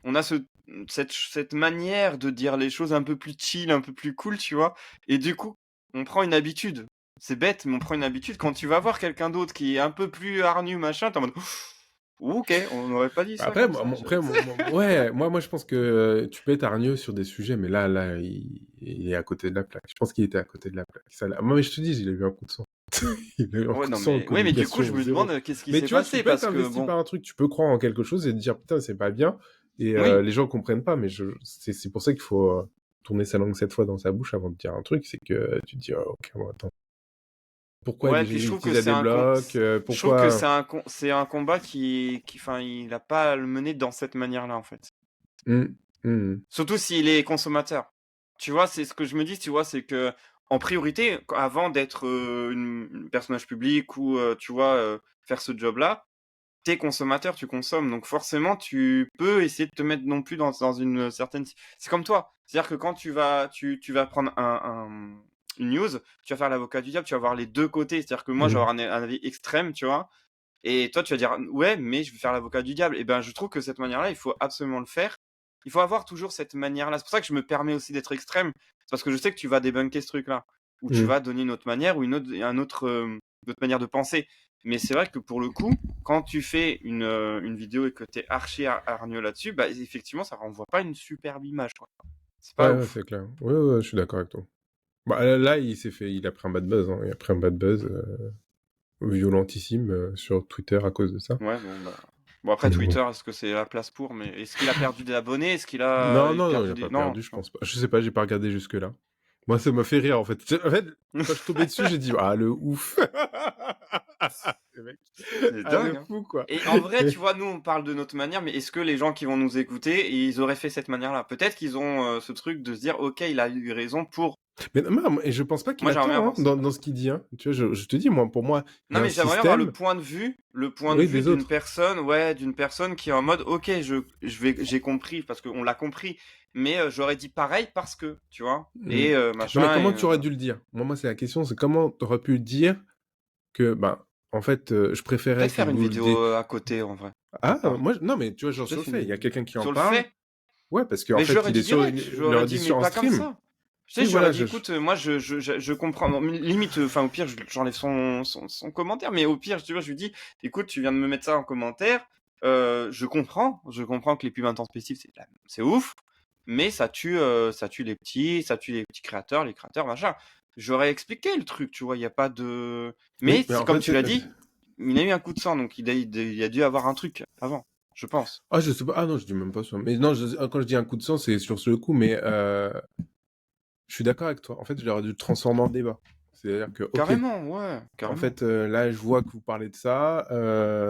on a cette manière de dire les choses un peu plus chill, un peu plus cool, tu vois. Et du coup, on prend une habitude. C'est bête, mais on prend une habitude. Quand tu vas voir quelqu'un d'autre qui est un peu plus hargnu, machin, t'es en mode, ok, on n'aurait pas dit ça Après, comme ça. ouais, moi, je pense que tu peux être hargneux sur des sujets, mais là, il est à côté de la plaque. Je pense qu'il était à côté de la plaque. Moi, mais je te dis, il a eu un coup de sang. Il a eu un Ouais, coup de non, sang en mais, ouais, mais du coup, je communication me demande zéro. qu'est-ce qui Mais s'est tu vois, tu passé peux être parce que investi bon, par un truc, tu peux croire en quelque chose et te dire, putain, c'est pas bien. Et oui. les gens comprennent pas, mais c'est pour ça qu'il faut tourner sa langue 7 fois dans sa bouche avant de dire un truc. C'est que tu te dis, oh, ok, bon, attends. Pourquoi Ouais, les puis gens je trouve que utilisent c'est des un con... blocs, Je trouve que pourquoi... c'est un combat enfin, il a pas à le mener dans cette manière-là, en fait. Mmh, mmh. Surtout s'il est consommateur. Tu vois, c'est ce que je me dis, tu vois, c'est que en priorité, avant d'être une personnage public ou, tu vois, faire ce job-là, t'es consommateur, tu consommes. Donc forcément, tu peux essayer de te mettre non plus dans une certaine... C'est comme toi. C'est-à-dire que quand tu vas prendre une news, tu vas faire l'avocat du diable, tu vas voir les deux côtés. C'est-à-dire que moi, je vais Mmh. avoir un avis extrême, tu vois. Et toi, tu vas dire, ouais, mais je vais faire l'avocat du diable. Et ben, je trouve que cette manière-là, il faut absolument le faire. Il faut avoir toujours cette manière-là. C'est pour ça que je me permets aussi d'être extrême. C'est parce que je sais que tu vas débunker ce truc-là. Ou tu Mmh. vas donner une autre manière ou une autre manière de penser. Mais c'est vrai que pour le coup, quand tu fais une vidéo et que t'es archi hargneux là-dessus, bah, effectivement, ça renvoie pas une superbe image, quoi. C'est pas Ouais, ouais, ouf. c'est clair. Ouais, ouais, je suis d'accord avec toi. Bah, là, il a pris un bad buzz, hein. Il a pris un bad buzz violentissime sur Twitter à cause de ça. Ouais, bon, bah. Bon, après, Mais bon. Twitter, est-ce que c'est la place pour? Mais est-ce qu'il a perdu des abonnés? Est-ce qu'il a Non, non, non, il perdu a des... pas Non, perdu, je non. pense pas. Je sais pas, j'ai pas regardé jusque-là. Moi, ça m'a fait rire, en fait. En fait, quand je suis tombé dessus, j'ai dit, ah, le ouf. Le mec. C'est Ah, le dingue, hein. fou, quoi. Et en vrai, tu vois, nous, on parle de notre manière, mais est-ce que les gens qui vont nous écouter, ils auraient fait cette manière-là? Peut-être qu'ils ont ce truc de se dire, ok, il a eu raison pour... Mais non, et je pense pas qu'il Moi, a j'aimerais bien tort hein, avoir ça. dans ce qu'il dit. Hein. Tu vois, je te dis, moi, pour moi, il y Non, a un mais j'aimerais bien avoir système, le point de oui, vue des d'une autres. personne, ouais, d'une personne qui est en mode, ok, j'ai compris, parce qu'on l'a compris, mais j'aurais dit pareil parce que, tu vois, Mm. et Non, mais machin, comment et tu aurais dû le dire? Moi, c'est la question, c'est comment tu aurais pu le dire que, ben, en fait, je préférais peut-être que faire une vous le vidéo disiez. à côté, en vrai. Ah, Alors, moi, non, mais tu vois, genre sur le peut-être une fait, il y a vidéo. quelqu'un qui en Sur le parle. fait, Ouais, parce qu'en mais je fait, l'aurais il est dit sur, direct, il j'aurais l'aurait dit dit, mais sur un pas comme stream. ça. Tu sais, Oui, j'aurais voilà, dit, écoute, moi, je comprends. Bon, limite, enfin, au pire, j'enlève son commentaire, mais au pire, tu vois, je lui dis, écoute, tu viens de me mettre ça en commentaire, je comprends que les pubs intempestives, c'est ouf, mais ça tue ça tue les petits créateurs, les créateurs, machin. J'aurais expliqué le truc, tu vois, il n'y a pas de... Mais oui, mais c'est en comme fait, tu l'as dit, il a eu un coup de sang, donc il a dû avoir un truc avant, je pense. ah, je sais pas, ah non, je dis même pas ça. Mais non, quand je dis un coup de sang, c'est sur ce coup, mais je suis d'accord avec toi. En fait, j'aurais dû le transformer en débat. C'est-à-dire que, ok, Carrément, ouais, en carrément. fait, là, je vois que vous parlez de ça,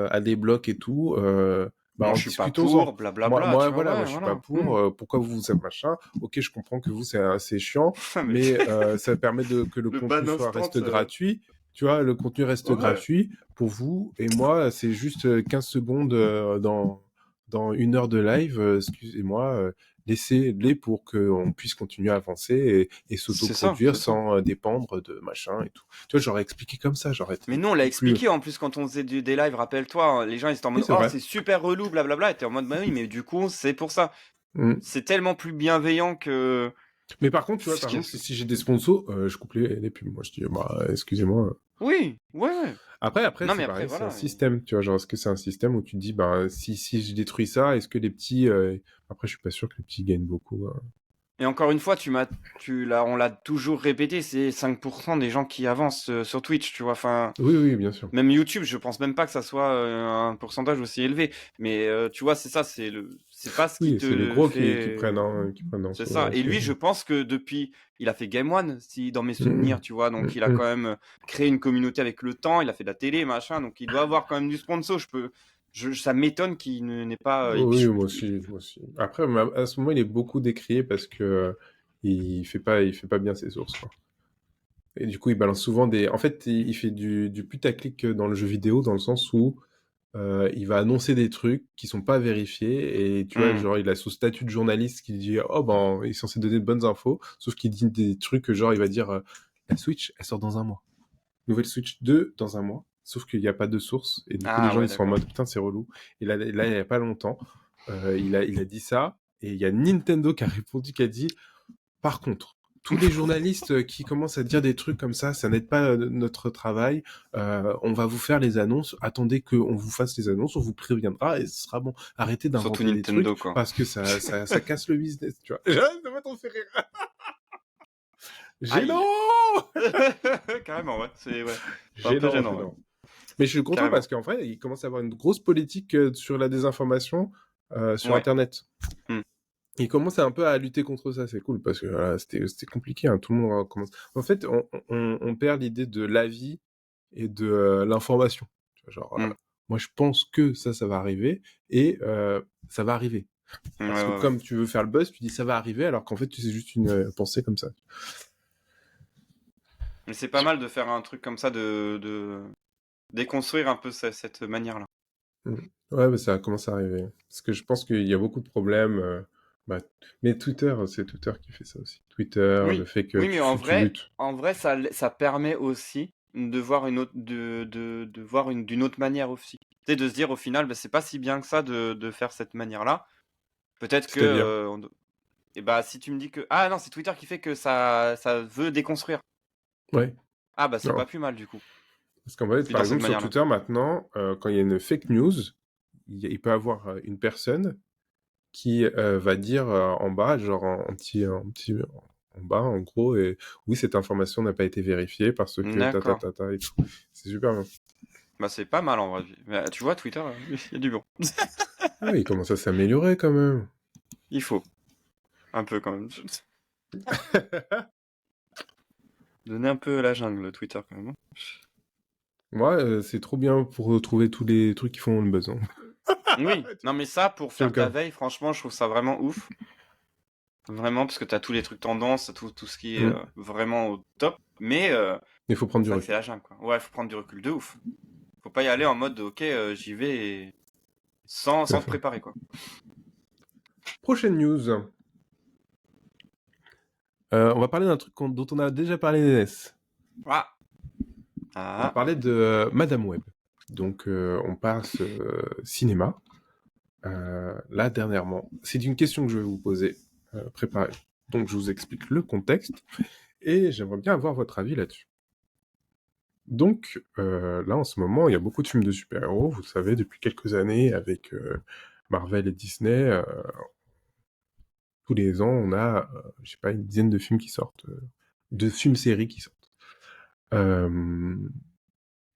à des blocs et tout. Bah, Moi, en je suis pas discutons-en. pour, blablabla, tu vois, Voilà, moi, ouais, je suis pas voilà. Hmm. pour. Pourquoi vous faites machin? Ok, je comprends que vous, c'est chiant, Ah, mais mais ça permet que le le ban contenu instant, reste gratuit. Tu vois, le contenu reste ouais. gratuit pour vous. Et moi, c'est juste 15 secondes dans 1 heure de live. Excusez-moi. Laissez-les pour qu'on puisse continuer à avancer et C'est ça, s'autoproduire c'est ça. sans dépendre de machin et tout. Tu vois, j'aurais expliqué comme ça, j'aurais été Mais nous, on l'a beaucoup plus... expliqué en plus quand on faisait des lives, rappelle-toi, hein, les gens ils étaient en Oui, mode c'est oh vrai. c'est super relou, blablabla, et t'es en mode bah oui, mais du coup, c'est pour ça. Mm. C'est tellement plus bienveillant que. Mais par contre, tu vois, ce par que- exemple, si j'ai des sponsors, je coupe les pubs. Moi, je dis, bah, excusez-moi. Oui, ouais, ouais. Après, Non, mais c'est après, pareil, c'est un voilà. système. Tu vois, genre, est-ce que c'est un système où tu te dis, bah, si je détruis ça, est-ce que les petits... Après, je suis pas sûr que les petits gagnent beaucoup. Et encore une fois, on l'a toujours répété, c'est 5% des gens qui avancent sur Twitch, tu vois. Enfin, Oui, oui, bien sûr. même YouTube, je pense même pas que ça soit un pourcentage aussi élevé. Mais tu vois, c'est ça, c'est pas ce qui Oui, c'est les te gros qui fait. prennent, hein, qui prennent C'est ça. Et lui, je pense que depuis, il a fait Game One, si dans mes souvenirs, Mm, tu vois. Donc, mm, il a mm. quand même créé une communauté avec le temps. Il a fait de la télé, machin. Donc, il doit avoir quand même du sponsor. Ça m'étonne qu'il n'ait pas. Et puis, Oui, moi aussi, moi aussi. Après, mais à ce moment, il est beaucoup décrié parce que il fait pas bien ses sources, quoi. Et du coup, il balance souvent des. En fait, il fait du putaclic dans le jeu vidéo, dans le sens où il va annoncer des trucs qui sont pas vérifiés. Et tu vois, hmm. genre, il a son statut de journaliste qui dit oh ben, il est censé donner de bonnes infos, sauf qu'il dit des trucs que genre, il va dire la Switch, elle sort dans un mois. Nouvelle Switch 2 dans un mois. Sauf qu'il n'y a pas de source. Et du coup, les Ah gens, ouais, ils sont en d'accord. mode putain, c'est relou. Et là, il n'y a pas longtemps, il a dit ça. Et il y a Nintendo qui a répondu, qui a dit par contre, tous les journalistes qui commencent à dire des trucs comme ça n'aide pas notre travail. On va vous faire les annonces. Attendez qu'on vous fasse les annonces, on vous préviendra et ce sera bon. Arrêtez Surtout d'inventer des trucs Nintendo, quoi. parce que ça casse le business, tu vois. Ça va t'en faire rire. Gênant! Aïe. Carrément, ouais. C'est un peu Gênant, gênant, ouais. gênant. Mais je suis content parce Carrément. qu'en vrai, il commence à avoir une grosse politique sur la désinformation sur Ouais. Internet. Hmm. Il commence un peu à lutter contre ça, c'est cool, parce que voilà, c'était compliqué, hein, tout le monde commence... En fait, on perd l'idée de l'avis et de l'information. Tu vois, genre, Mm. moi, je pense que ça va arriver et ça va arriver. Ouais, Parce que ouais, ouais. comme tu veux faire le buzz, tu dis ça va arriver, alors qu'en fait, c'est juste une pensée comme ça. Mais c'est pas mal de faire un truc comme ça, de déconstruire un peu cette manière-là. Mm. Ouais, mais ça commence à arriver. Parce que je pense qu'il y a beaucoup de problèmes. Bah, mais Twitter, c'est Twitter qui fait ça aussi. Twitter, le Oui, fait que oui, mais tu luttes. en vrai, ça permet aussi de voir une autre, de voir d'une autre manière aussi. Tu sais, de se dire au final, bah, c'est pas si bien que ça de faire cette manière-là. Peut-être que, C'est-à-dire. et bah, si tu me dis que, ah non, c'est Twitter qui fait que ça veut déconstruire. Ouais. Ah bah, c'est Non. pas plus mal du coup. Parce qu'en fait, Puis par dans cette exemple, sur manière-là. Twitter, maintenant, quand il y a une fake news, il peut y avoir une personne qui va dire en bas, genre en bas, en gros, et oui, cette information n'a pas été vérifiée parce que D'accord. et tout. C'est super bien. Bah, c'est pas mal en vrai. Mais, tu vois, Twitter, il y a du bon. Ah, il commence à s'améliorer quand même. Il faut. Un peu quand même. Donner un peu la jungle, Twitter quand même. Moi, c'est trop bien pour retrouver tous les trucs qui font le buzz. Hein. Oui, non mais ça, pour C'est le faire ta cas. veille, franchement, je trouve ça vraiment ouf. Vraiment, parce que t'as tous les trucs tendances, t'as tout ce qui est Mm. vraiment au top. Mais Il faut prendre c'est du vrai que c'est recul. la jungle, quoi. Ouais, faut prendre du recul de ouf. Faut pas y aller en mode, ok, j'y vais Tout à sans te fait. préparer, quoi. Prochaine news. On va parler d'un truc dont on a déjà parlé, Nénès. Ah, On va ah, parler de Madame Web. Donc, on passe cinéma. Là, dernièrement, c'est une question que je vais vous poser. Préparez. Donc, je vous explique le contexte et j'aimerais bien avoir votre avis là-dessus. Donc, là, en ce moment, il y a beaucoup de films de super-héros, vous le savez, depuis quelques années, avec Marvel et Disney. Tous les ans, on a, je sais pas, une dizaine de films qui sortent, de films-séries qui sortent.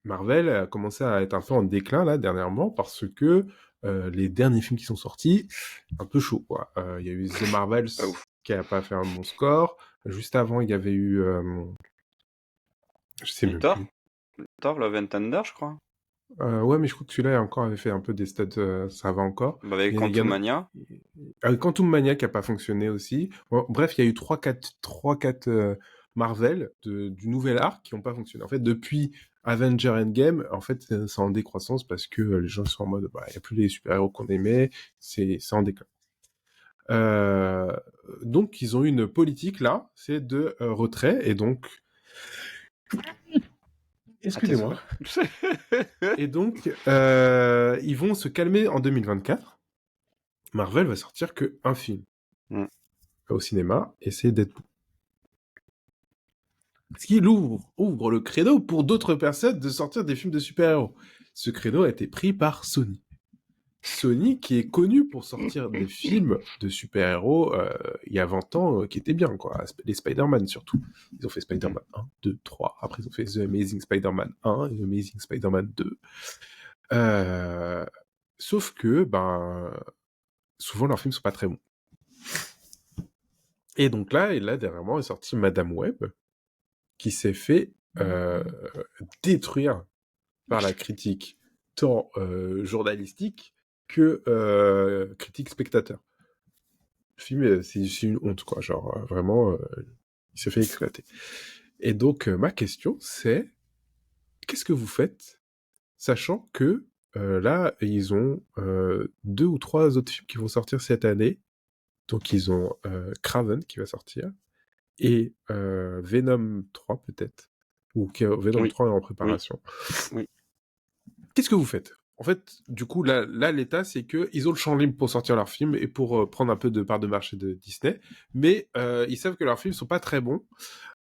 Marvel a commencé à être un peu en déclin là dernièrement parce que les derniers films qui sont sortis, un peu chaud quoi. Il y a eu The Marvels pas ouf. qui a pas fait un bon score. Juste avant, il y avait eu, je sais Et même plus. Thor, Love and Thunder, je crois. Ouais, mais je crois que celui-là encore avait fait un peu des stats, ça va encore. Bah, avec Il y en a... Quantumania. Quantum Mania qui a pas fonctionné aussi. Bon, bref, il y a eu 3-4 Marvel du nouvel arc qui ont pas fonctionné. En fait, depuis Avenger Endgame, en fait, c'est en décroissance parce que les gens sont en mode, bah, il y a plus les super-héros qu'on aimait, c'est en déclin. Euh, donc, ils ont eu une politique là, c'est de retrait, et donc, À tes excusez-moi, souhaits. et donc, ils vont se calmer en 2024. Marvel va sortir que un film Mm. au cinéma, et c'est Deadpool. Ce qui ouvre le créneau pour d'autres personnes de sortir des films de super-héros. Ce créneau a été pris par Sony. Sony qui est connu pour sortir des films de super-héros il y a 20 ans qui étaient bien, quoi. Les Spider-Man surtout. Ils ont fait Mm. Spider-Man 1, 2, 3. Après, ils ont fait The Amazing Spider-Man 1 et The Amazing Spider-Man 2. Euh, Sauf que, ben, souvent leurs films sont pas très bons. Et donc là dernièrement est sorti Madame Web, qui s'est fait détruire par la critique, tant journalistique que critique spectateur. Le film, c'est une honte, quoi. Genre, vraiment, il s'est fait éclater. Et donc, ma question, c'est qu'est-ce que vous faites, sachant que là, ils ont 2 ou 3 autres films qui vont sortir cette année. Donc, ils ont Kraven qui va sortir, et Venom 3 peut-être, ou Venom Oui, 3 est en oui, préparation. oui. Qu'est-ce que vous faites? En fait, du coup, là l'état, c'est que ils ont le champ libre pour sortir leurs films et pour prendre un peu de part de marché de Disney, mais ils savent que leurs films sont pas très bons,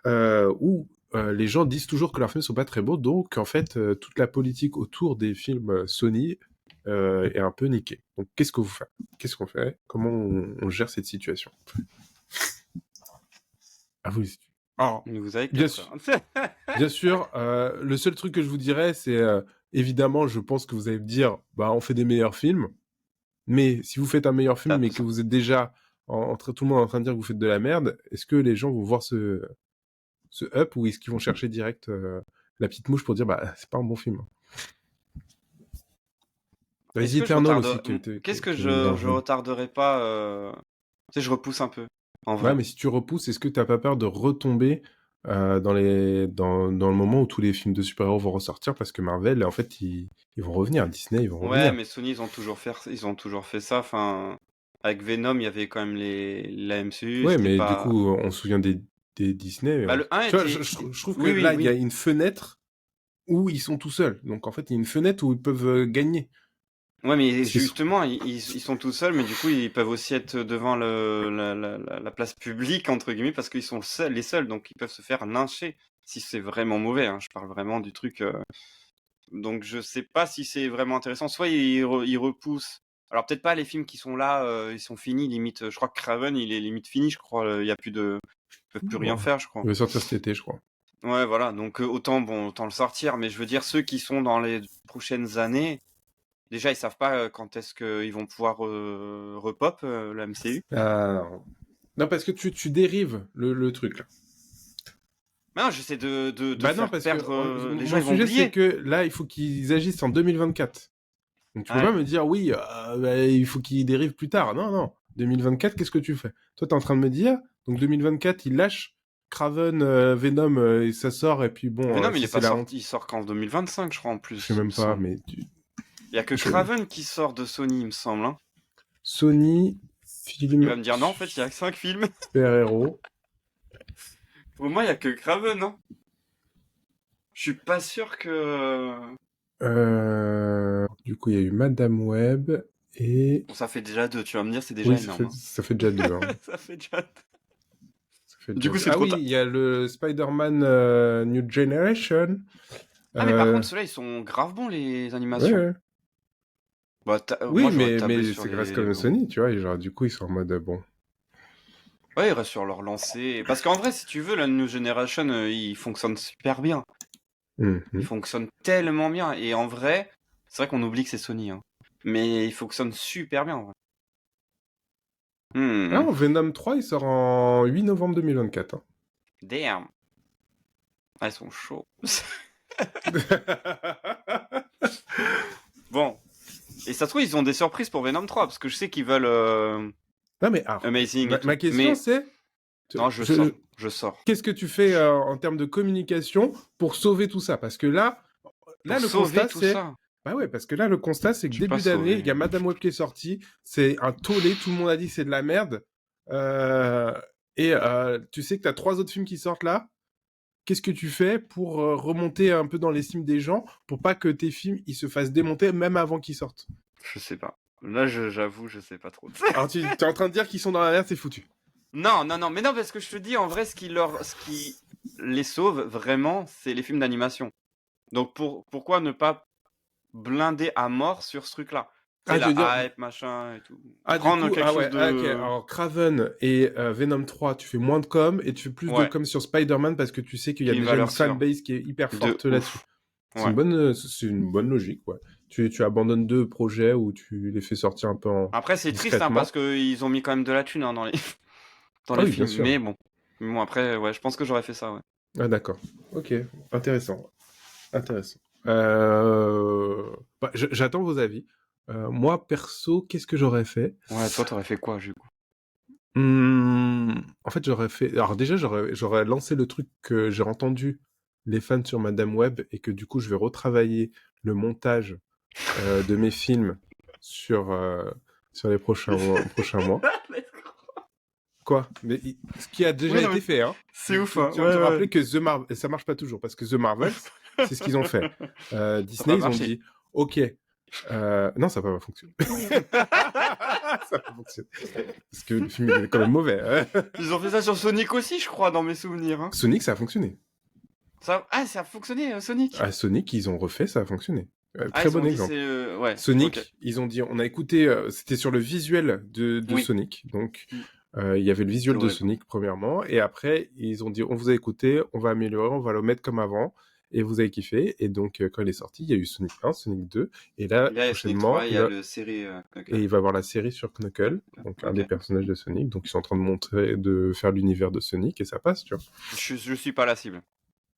ou les gens disent toujours que leurs films sont pas très bons, donc en fait, toute la politique autour des films Sony est un peu niquée. Donc, qu'est-ce que vous faites? Qu'est-ce qu'on fait? Comment on gère cette situation? À vous. Alors, Vous avez bien 4 sûr, heures. bien sûr, le seul truc que je vous dirais, c'est évidemment, je pense que vous allez me dire, bah, on fait des meilleurs films. Mais si vous faites un meilleur film, mais que vous êtes déjà tout le monde est en train de dire que vous faites de la merde, est-ce que les gens vont voir ce up ou est-ce qu'ils vont chercher direct la petite mouche pour dire bah c'est pas un bon film. Est-ce The que je Eternal retarde... aussi Qu'est-ce que qui est je dangereux. retarderai pas Tu sais, je repousse un peu, en Ouais, vrai. mais si tu repousses, est-ce que t'as pas peur de retomber dans le moment où tous les films de super-héros vont ressortir parce que Marvel, en fait, ils vont revenir, Disney, ils vont Ouais, revenir. mais Sony, ils ont toujours fait ça. Enfin, avec Venom, il y avait quand même la MCU, Ouais, c'était mais du pas... coup, on se souvient des Disney. Bah, le 1 Tu vois, était... je trouve que Oui, oui, là, il y a oui. une fenêtre où ils sont tout seuls. Donc, en fait, il y a une fenêtre où ils peuvent gagner. Ouais, mais C'est justement, ils sont tout seuls, mais du coup, ils peuvent aussi être devant la place publique, entre guillemets, parce qu'ils sont les seuls, donc ils peuvent se faire lyncher si c'est vraiment mauvais. Hein. Je parle vraiment du truc. Donc, je sais pas si c'est vraiment intéressant. Soit ils repoussent. Alors, peut-être pas les films qui sont là, ils sont finis, limite. Je crois que Craven, il est limite fini, je crois. Il y a plus de. Ils peuvent plus rien bon, faire, je il crois. va sortir cet été, je crois. Ouais, voilà. Donc, autant le sortir, mais je veux dire, ceux qui sont dans les prochaines années. Déjà, ils savent pas quand est-ce qu'ils vont pouvoir repop la MCU. Ah, non, parce que tu dérives le truc, là. Mais non, j'essaie de Bah non, faire parce que perdre. Les gens, mon ils vont sujet, c'est oublier. que là, il faut qu'ils agissent en 2024. Donc tu peux pas Ouais. me dire, oui, bah, il faut qu'ils dérivent plus tard. Non, non. 2024, qu'est-ce que tu fais? Toi, t'es en train de me dire, donc 2024, ils lâchent Kraven, Venom, et ça sort, et puis bon, Venom, il si est c'est pas la honte, sorti. Il sort qu'en 2025, je crois, en je sais plus, il me même pas, semble. mais Il y a que je- Craven qui sort de Sony, il me semble. Hein. Sony, Il film, va me dire non, en fait, il y a que 5 films. super-héros. Pour moi, il y a que Craven. Hein. Je suis pas sûr que. Du coup, il y a eu Madame Web, et... Bon, ça fait déjà 2. Tu vas me dire, c'est déjà Oui, énorme. Hein. ça fait déjà deux, hein. Ça fait déjà 2. Ça fait Du déjà coup, deux. c'est Ah trop oui, tard. il y a le Spider-Man New Generation. Ah, mais par Euh, contre, ceux-là, ils sont grave bons, les ouais, animations. ouais. Bah, Oui, moi, j'aurais tablé mais sur c'est grâce les comme bons. Sony, tu vois, et genre, du coup, ils sont en mode, bon. Ouais, ils restent sur leur lancée. Parce qu'en vrai, si tu veux, la New Generation, il fonctionne super bien. Il Mhm. fonctionne tellement bien. Et en vrai, c'est vrai qu'on oublie que c'est Sony. Hein. Mais il fonctionne super bien, en vrai. Ah, Hmm, Venom 3, il sort en 8 novembre 2024. Hein. damn. Ah, ils sont chauds. Bon. Et ça se trouve, ils ont des surprises pour Venom 3. Parce que je sais qu'ils veulent Non, mais alors, Amazing et ma tout. question, Mais c'est, non, je sors. Je sors. qu'est-ce que tu fais en termes de communication pour sauver tout ça? Parce que là, Pour le sauver constat, tout c'est... ça. Bah ouais, parce que là, le constat, c'est que Je suis pas début d'année, il y sauvé. a Madame Web qui est sortie, c'est un tollé, tout le monde a dit que c'est de la merde. Euh, tu sais que tu as 3 autres films qui sortent là. Qu'est-ce que tu fais pour remonter un peu dans l'estime des gens pour pas que tes films ils se fassent démonter même avant qu'ils sortent? Je sais pas. Là, j'avoue, je sais pas trop. Alors tu es en train de dire qu'ils sont dans la merde, c'est foutu. Non, non, non, mais non, parce que je te dis, en vrai, ce qui les sauve vraiment, c'est les films d'animation. Donc pourquoi ne pas blinder à mort sur ce truc-là? Tu sais, Ah, tu veux dire... la hype, machin et tout. Du Prendre coup, quelque ah chose ouais, ah, ok. de... Alors, Craven et Venom 3, tu fais moins de com et tu fais plus de Ouais, com sur Spider-Man parce que tu sais qu'il y qui a est une déjà une valeur sûre. fanbase qui est hyper De forte là-dessus. ouf. Ouais. C'est une bonne logique, ouais. Tu abandonnes 2 projets ou tu les fais sortir un peu Après, c'est triste, hein, parce discrètement. qu'ils ont mis quand même de la thune hein, dans les... dans Ah les oui, bien films. sûr. Mais bon. Mais bon, après, ouais, je pense que j'aurais fait ça, ouais. Ah d'accord. Ok, intéressant. Intéressant. J'attends vos avis. Moi, perso, qu'est-ce que j'aurais fait? Ouais, toi, t'aurais fait quoi, du coup? En fait, j'aurais fait... Alors déjà, j'aurais lancé le truc que j'ai entendu les fans sur Madame Web et que du coup, je vais retravailler le montage de mes films sur, sur les prochains mois. Quoi? Mais ce qui a déjà Oui, non, mais été fait, hein. c'est ouf, Tu hein. tiens à Ouais, te ouais. rappeler que ça marche pas toujours, parce que The Marvels, c'est ce qu'ils ont fait. Ça a Disney, pas ils ont marché. dit, ok, non, ça n'a pas fonctionné. Ça n'a pas fonctionné. Parce que le film il est quand même mauvais. Hein. Ils ont fait ça sur Sonic aussi, je crois, dans mes souvenirs. Hein. Sonic, ça a fonctionné. Ça a fonctionné, Sonic. À Sonic, ils ont refait, ça a fonctionné. Ah, Très ils ont bon dit exemple. c'est... Ouais, ok. Sonic, ils ont dit, on a écouté, c'était sur le visuel de Oui. Sonic, donc Mm. il y avait le C'est visuel de horrible. Sonic premièrement, et après ils ont dit, on vous a écouté, on va améliorer, on va le mettre comme avant, et vous avez kiffé, et donc quand il est sorti, il y a eu Sonic 1, Sonic 2, et là, Il y a Sonic prochainement, 3, il y a le série il Knuckles. va avoir la série sur Knuckle, donc un Ok. des personnages de Sonic, donc ils sont en train de faire l'univers de Sonic, et ça passe, tu vois. Je suis pas la cible.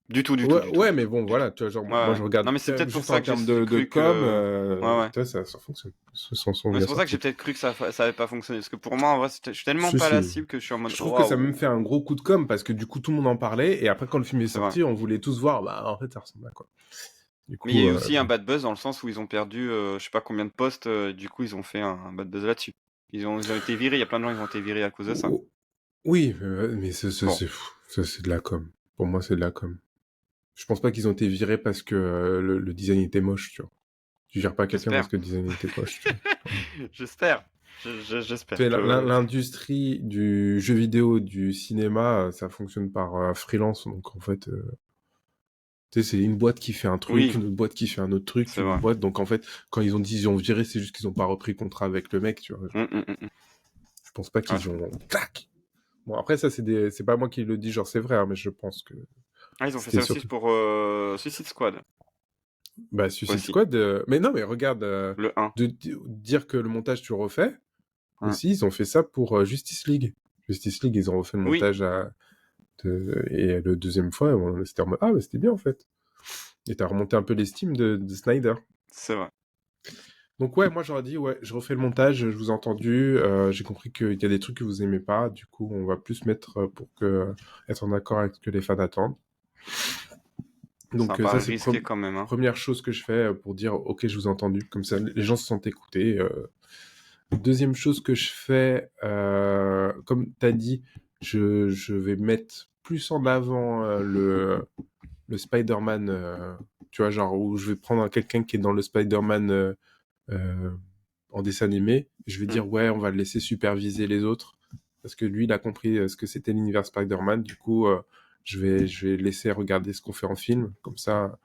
Du tout, du tout, Ouais, du tout, ouais, du mais tout, bon, du tout. voilà, tu vois, genre, Ouais, moi ouais. je regarde Non, mais c'est peut-être pour juste en ça que termes j'ai de cru com, que. Ouais, ouais. tu vois, ça fonctionne. Ils sont Mais bien c'est pour ça que j'ai sortis. peut-être cru que ça avait pas fonctionné. Parce que pour moi, en vrai, je suis tellement Si, pas la si. cible que je suis en mode Je trouve que ça me fait waouh. un gros coup de com' parce que du coup, tout le monde en parlait et après, quand le film est C'est vrai. sorti, on voulait tous voir, bah, en fait, ça ressemble à quoi. Du Mais il y a coup, eu aussi un bad buzz dans le sens où ils ont perdu je sais pas combien de postes, du coup ils ont fait un bad buzz là-dessus. Ils ont été virés, il y a plein de gens qui ont été virés à cause de ça. oh, oui, mais Bon, c'est de la com. Pour moi, c'est de la com. Je pense pas qu'ils ont été virés parce que le design était moche, tu vois. Tu vires pas quelqu'un parce j'espère. que le design était moche, tu vois. J'espère. Tu J'espère. sais, l'industrie du jeu vidéo, du cinéma, ça fonctionne par freelance. Donc, en fait, tu sais, c'est une boîte qui fait un truc, Oui, une autre boîte qui fait un autre truc, c'est une autre vrai. boîte. Donc, en fait, quand ils ont dit ils ont viré, c'est juste qu'ils ont pas repris contrat avec le mec, tu vois. Mm. Je pense pas Ouais, qu'ils je ont... comprends. Tac. Bon, après, ça, c'est pas moi qui le dis, genre, c'est vrai, hein, mais je pense que Ah, ils ont fait c'était ça aussi surtout... pour Suicide Squad Bah, Suicide aussi, Squad... Mais non, mais regarde, le 1. dire que le montage, tu le refais, Mm. aussi, ils ont fait ça pour Justice League. Justice League, ils ont refait le Oui, montage et le deuxième fois, c'était en mode, ah, mais c'était bien, en fait. Et t'as remonté un peu l'estime de Snyder. c'est vrai. Donc ouais, moi j'aurais dit, ouais, je refais le montage, je vous ai entendu, j'ai compris qu'il y a des trucs que vous aimez pas, du coup on va plus mettre pour être en accord avec ce que les fans attendent. Ça Donc ça paraît c'est risqué quand même, hein. première chose que je fais pour dire, ok, je vous ai entendu, comme ça les gens se sentent écoutés. Deuxième chose que je fais, comme tu as dit, je vais mettre plus en avant le Spider-Man, tu vois, genre où je vais prendre quelqu'un qui est dans le Spider-Man euh, en dessin animé, je vais Mm. dire ouais, on va le laisser superviser les autres parce que lui, il a compris ce que c'était l'univers Spider-Man. Du coup, je vais laisser regarder ce qu'on fait en film. Comme ça,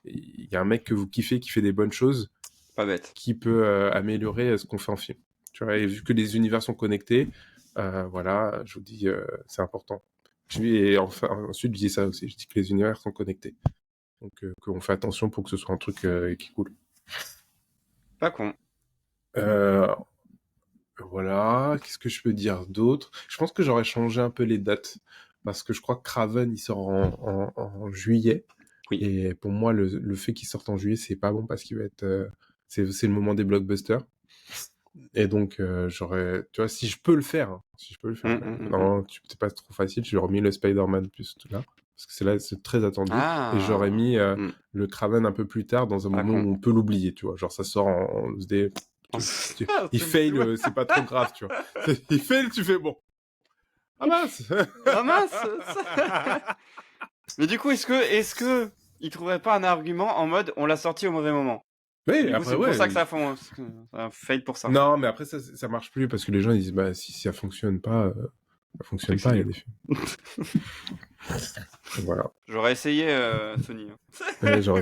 il y a un mec que vous kiffez qui fait des bonnes choses, Pas bête. qui peut améliorer ce qu'on fait en film. Tu vois, et vu que les univers sont connectés, voilà, je vous dis, c'est important. Et enfin, ensuite, je dis ça aussi, je dis que les univers sont connectés. Donc, qu'on fait attention pour que ce soit un truc qui coule. Pas con. Euh, Voilà, qu'est-ce que je peux dire d'autre? Je pense que j'aurais changé un peu les dates, parce que je crois que Craven, il sort en juillet, Oui. et pour moi, le fait qu'il sorte en juillet, c'est pas bon, parce qu'il va être... c'est le moment des blockbusters, et donc tu vois, si je peux le faire, hein, si je peux le faire, Mm. non, c'est pas trop facile, j'aurais mis le Spider-Man plus tout là, parce que c'est très attendu, et j'aurais Ah, mis mm. le Craven un peu plus tard, dans un Pas moment con. où on peut l'oublier, tu vois, genre ça sort en SD, Ah, il c'est fail, fou. c'est pas trop grave, tu vois. Il fail, tu fais bon. Ah mince. Ah mince. Mais du coup, est-ce que il trouverait pas un argument en mode on l'a sorti au mauvais moment? Et Oui, du coup, après, c'est pour ouais. ça que ça fond, ça fail pour ça. Non, mais après, ça marche plus parce que les gens ils disent, bah, si ça fonctionne pas, ça C'est fonctionne que c'est pas, il y a nul. des films. Voilà. J'aurais essayé Sony, Ouais, genre,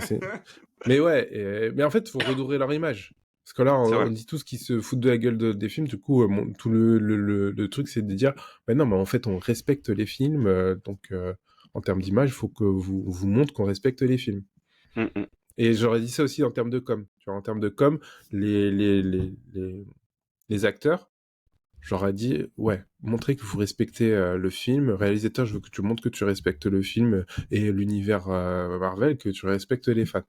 mais ouais, mais en fait, faut redorer leur image. Parce que là, C'est on vrai. dit tous qu'ils se foutent de la gueule des films. Du coup, tout le truc, c'est de dire, bah non, mais en fait, on respecte les films. Donc, en termes d'image, il faut que vous montre qu'on respecte les films. Mm. Et j'aurais dit ça aussi en termes de com. Tu vois, en termes de com, les, les, les, les, les acteurs, j'aurais dit, ouais, montrez que vous respectez le film. Réalisateur, je veux que tu montres que tu respectes le film et l'univers Marvel, que tu respectes les fans.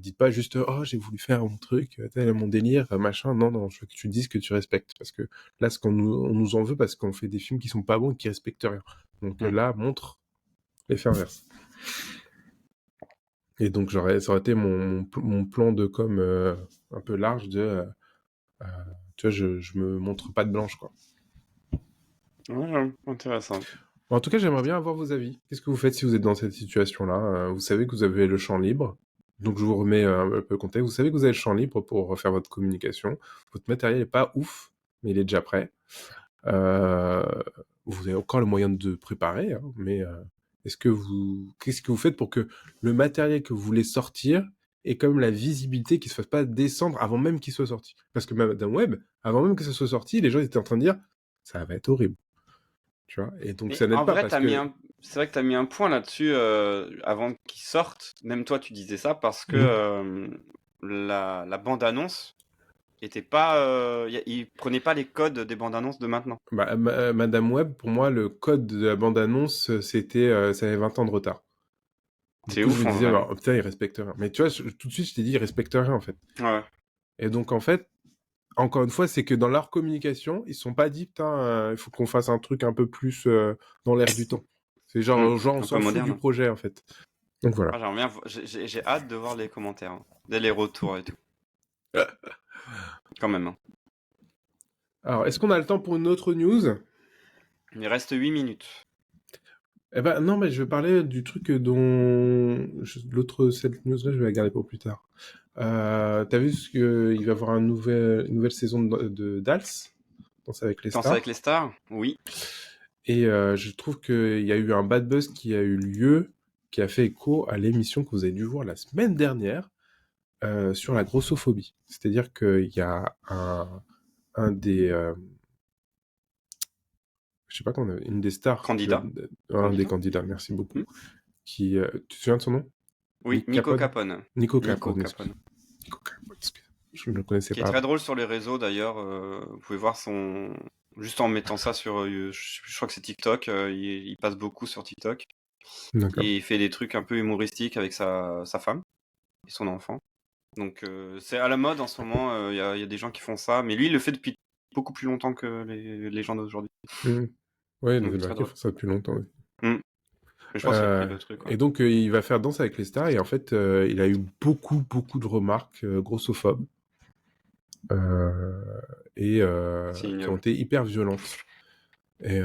Dites pas juste, oh, j'ai voulu faire mon truc, tel mon délire, machin. Non, non, je veux que tu dises que tu respectes. Parce que là, on nous en veut parce qu'on fait des films qui sont pas bons et qui respectent rien. Donc Mm. là, montre l'effet inverse. Et donc, ça aurait été mon plan de com un peu large de, tu vois, je me montre pas de blanche, quoi. Ouais, intéressant. Bon, en tout cas, j'aimerais bien avoir vos avis. Qu'est-ce que vous faites si vous êtes dans cette situation-là? Vous savez que vous avez le champ libre. Donc, je vous remets un peu le contexte. Vous savez que vous avez le champ libre pour faire votre communication. Votre matériel n'est pas ouf, mais il est déjà prêt. Euh, Vous avez encore le moyen de préparer, hein, mais qu'est-ce que vous faites pour que le matériel que vous voulez sortir ait quand même la visibilité, qu'il ne se fasse pas descendre avant même qu'il soit sorti? Parce que Madame Web, avant même que ce soit sorti, les gens étaient en train de dire ça va être horrible, tu vois. Et donc Mais ça n'aide en pas vrai, parce que c'est vrai que t'as mis un point là-dessus avant qu'il sorte. Même toi, tu disais ça parce que Mhm. la bande-annonce était pas, il prenait pas les codes des bandes-annonces de maintenant. Madame Web, pour moi, le code de la bande-annonce, ça avait 20 ans de retard. Du C'est coup, je ouf me en disais, vrai. bah, oh, putain, il respecte rien. Mais tu vois, tout de suite, je t'ai dit, il respecte rien, en fait. Ouais. Et donc, en fait, encore une fois, c'est que dans leur communication, ils se sont pas dit, putain, il faut qu'on fasse un truc un peu plus dans l'air du temps. C'est genre, on Un peu s'en fout du moderne. projet, en fait. Donc voilà. Ah, j'aimerais bien j'ai hâte de voir les commentaires, hein. Les retours et tout. Quand même, hein. Alors, est-ce qu'on a le temps pour une autre news? Il reste 8 minutes. Eh ben, non, mais je vais parler du truc dont... L'autre, cette news-là, je vais la garder pour plus tard. T'as vu qu'il va y avoir une nouvelle saison de Dals, Danse avec les Danse avec stars. les stars? Oui. Et je trouve qu'il y a eu un bad buzz qui a eu lieu, qui a fait écho à l'émission que vous avez dû voir la semaine dernière sur la grossophobie. C'est-à-dire qu'il y a un des... je sais pas comment une des stars, Candidat. un des candidats, merci Hmm. beaucoup, qui... tu te souviens de son nom? Oui, Nick Nico Capone? Capone. Nico Nico Capone, Capone. Nico Capone, excuse. Je ne le connaissais Qui est pas très avant. drôle sur les réseaux d'ailleurs. Vous pouvez voir son. Juste en mettant ça sur. Je crois que c'est TikTok. Il passe beaucoup sur TikTok. D'accord. Et il fait des trucs un peu humoristiques avec sa femme et son enfant. Donc c'est à la mode en ce moment. Il y a des gens qui font ça. Mais lui, il le fait depuis beaucoup plus longtemps que les gens d'aujourd'hui. Mmh. Ouais, les Donc c'est très Américains drôle. font ça depuis longtemps. Oui. Hmm. Mais je pense qu'il a pris le truc. Ouais. Et donc, il va faire Danse avec les stars, et en fait, il a eu beaucoup de remarques grossophobes, euh, et C'est qui ont ignoble. été hyper violentes. Et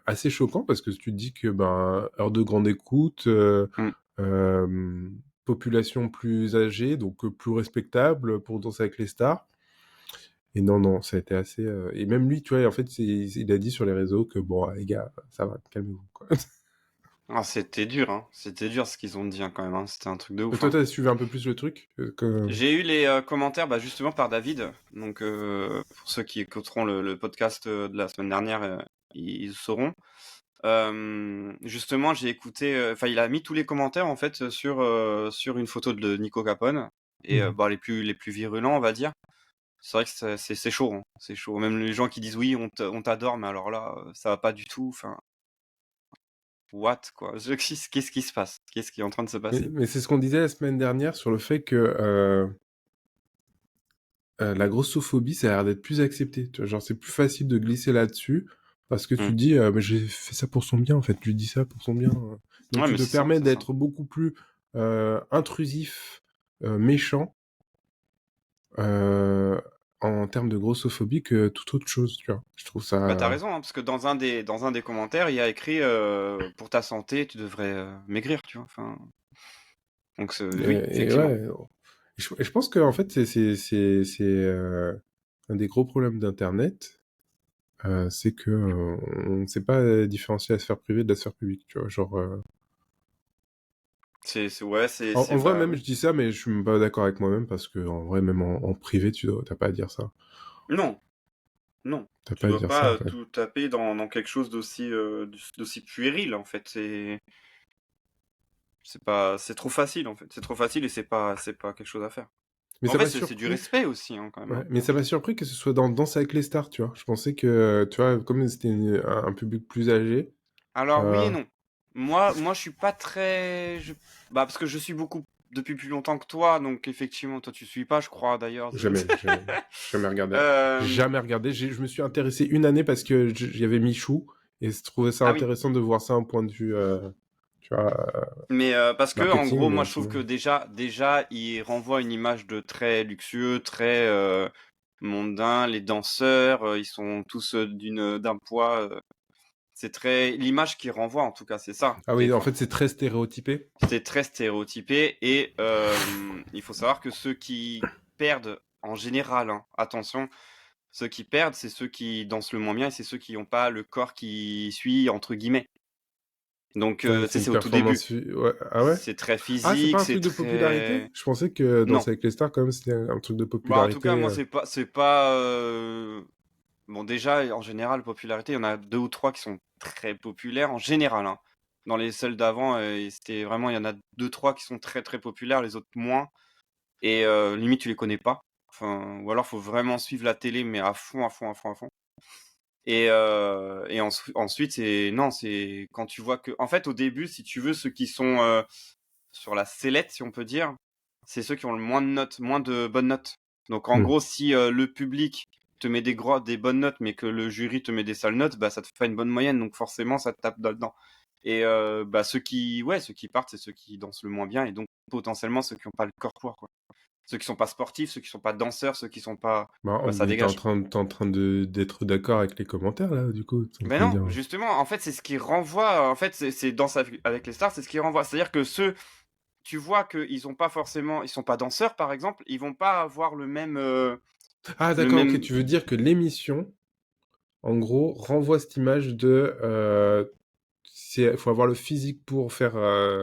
assez choquant, parce que tu te dis que, ben, heure de grande écoute, Hmm. euh, population plus âgée, donc plus respectable pour Danse avec les stars. Et non, ça a été assez... Et même lui, tu vois, en fait, il a dit sur les réseaux que, bon, les gars, ça va, calmez-vous, quoi. Ah, c'était dur, hein. C'était dur ce qu'ils ont dit hein, quand même. Hein. C'était un truc de Et ouf. toi, Hein. t'as suivi un peu plus le truc J'ai eu les commentaires bah, justement par David. Donc pour ceux qui écouteront le podcast de la semaine dernière, ils sauront. Justement, j'ai écouté. Enfin, il a mis tous les commentaires en fait sur une photo de Nico Capone et Mhm. bah, les plus virulents, on va dire. C'est vrai que c'est chaud. Hein. C'est chaud. Même les gens qui disent oui, on t'adore, mais alors là, ça va pas du tout. Enfin, what quoi? Qu'est-ce qui se passe? Qu'est-ce qui est en train de se passer? Mais c'est ce qu'on disait la semaine dernière sur le fait que la grossophobie, ça a l'air d'être plus accepté. Tu vois, genre, c'est plus facile de glisser là-dessus parce que tu Hmm. te dis, mais j'ai fait ça pour son bien, en fait. Je lui dis ça pour son bien. Donc, Ouais, tu mais te c'est ça, permets c'est ça. d'être beaucoup plus intrusif, méchant euh, en termes de grossophobie que toute autre chose, tu vois. Je trouve Bah t'as ça... raison, hein, parce que dans un des commentaires, il y a écrit pour ta santé, tu devrais maigrir, tu vois. Enfin, donc oui, Et effectivement. ouais, je pense que en fait, c'est un des gros problèmes d'Internet, c'est que on ne sait pas différencier la sphère privée de la sphère publique, tu vois. Genre, Ouais, en vrai, bah même oui. je dis ça, mais je suis même pas d'accord avec moi-même parce que en vrai, même en privé, t'as pas à dire ça. Non, non, T'as tu pas à dois dire ça, pas en fait. tout taper dans quelque chose d'aussi puéril en fait. C'est trop facile en fait. C'est trop facile et c'est pas quelque chose à faire. Mais En ça fait, m'a c'est du surpris. respect aussi hein, quand même. Ouais, Hein. mais ça m'a surpris que ce soit dans Danse avec les stars, tu vois. Je pensais que, tu vois, comme c'était un public plus âgé, Alors oui et euh, non. Moi, je suis pas très. Bah, parce que je suis beaucoup depuis plus longtemps que toi, donc effectivement, toi, tu suis pas, je crois d'ailleurs. jamais regardé. Euh, Jamais regardé. Je me suis intéressé une année parce que y avait Michou et je trouvais ça Ah oui. intéressant de voir ça un point de vue, tu vois, Mais parce que en marketing, gros, moi, mais je trouve que sinon. déjà, il renvoie une image de très luxueux, très mondain. Les danseurs, ils sont tous d'un poids. C'est très l'image qu'il renvoie, en tout cas, c'est ça, Ah des oui, en fois. fait, c'est très stéréotypé. C'est très stéréotypé et il faut savoir que ceux qui perdent en général, hein, attention, ceux qui perdent, c'est ceux qui dansent le moins bien et c'est ceux qui n'ont pas le corps qui suit entre guillemets. Donc Ouais, tu sais, c'est une c'est au tout début. performance. Ouais. Ah ouais? C'est très Ah, c'est physique, pas un c'est truc de popularité? très Je pensais que non. Danser avec les stars, quand même, c'était un truc de Bah en tout popularité. cas, moi c'est pas bon déjà en général popularité, il y en a deux ou trois qui sont très populaires en général hein. Dans les celles d'avant, c'était vraiment il y en a deux trois qui sont très très populaires, les autres moins. Et limite tu les connais pas. Enfin, ou alors faut vraiment suivre la télé, mais à fond, à fond, à fond, à fond. Et ensuite, c'est non, c'est quand tu vois que, en fait, au début, si tu veux, ceux qui sont sur la sellette, si on peut dire, c'est ceux qui ont le moins de notes, moins de bonnes notes. Donc en Hmm. gros, si le public te met des bonnes notes, mais que le jury te met des sales notes, bah ça te fait une bonne moyenne, donc forcément ça te tape dedans. Et bah ceux qui partent, c'est ceux qui dansent le moins bien, et donc potentiellement ceux qui n'ont pas le corps pour, quoi. Ceux qui sont pas sportifs, ceux qui sont pas danseurs, ceux qui sont pas, Bah, ça mais dégage. t'es en train d'être d'accord avec les commentaires, là, du coup. T'es en Ben train de non, dire... justement, en fait, c'est ce qui renvoie. En fait, c'est Danse avec les stars, c'est ce qui renvoie. C'est-à-dire que ceux, tu vois qu'ils ont pas forcément, ils sont pas danseurs, par exemple, ils vont pas avoir Ah, le d'accord, ok. même. Tu veux dire que l'émission, en gros, renvoie cette image de... faut avoir le physique pour faire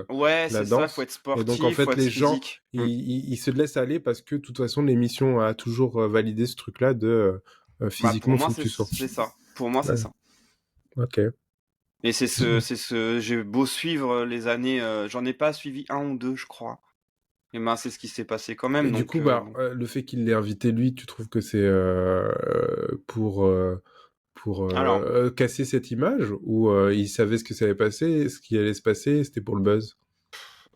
Ouais, la c'est ça. Faut danse. être Et donc, en sportif, faut fait, être les gens, physique. ils se laissent aller parce que, de toute façon, l'émission a toujours validé ce truc-là de Bah pour physiquement, moi, faut que tu sois. c'est ça. Pour moi, c'est Ouais, ça. ok. Et c'est ce. J'ai beau suivre les années, j'en ai pas suivi un ou deux, je crois. Et ben, c'est ce qui s'est passé quand Et même. du Donc coup, bah, bon. le fait qu'il l'ait invité, lui, tu trouves que c'est pour Alors. casser cette image ou il savait ce que ça allait passer, ce qui allait se passer, c'était pour le buzz?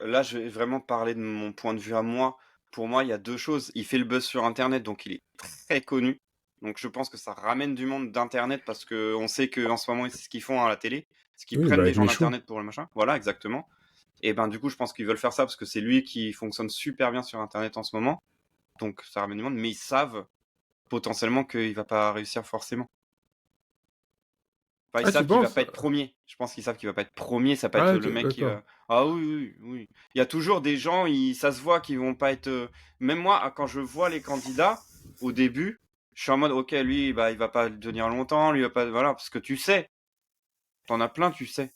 Là, je vais vraiment parler de mon point de vue à moi. Pour moi, il y a deux choses. Il fait le buzz sur Internet, donc il est très connu. Donc je pense que ça ramène du monde d'Internet parce que on sait qu'en ce moment, c'est ce qu'ils font à la télé. C'est qu'ils Oui, prennent bah, des avec gens Michou. d'Internet pour le machin. Voilà, exactement. Et ben du coup, je pense qu'ils veulent faire ça parce que c'est lui qui fonctionne super bien sur Internet en ce moment. Donc ça ramène du monde, mais ils savent potentiellement qu'il va pas réussir forcément. Enfin, ils Ah, tu savent qu'il va penses? pas être premier. Je pense qu'ils savent qu'il va pas être premier. Ça va pas Ah, être ok, le mec qui d'accord. va. Ah oui, oui, oui. Il y a toujours des gens, ça se voit qu'ils vont pas être. Même moi, quand je vois les candidats au début, je suis en mode, ok, lui, bah, il va pas tenir longtemps, lui, il va pas. Voilà, parce que tu sais, t'en as plein, tu sais.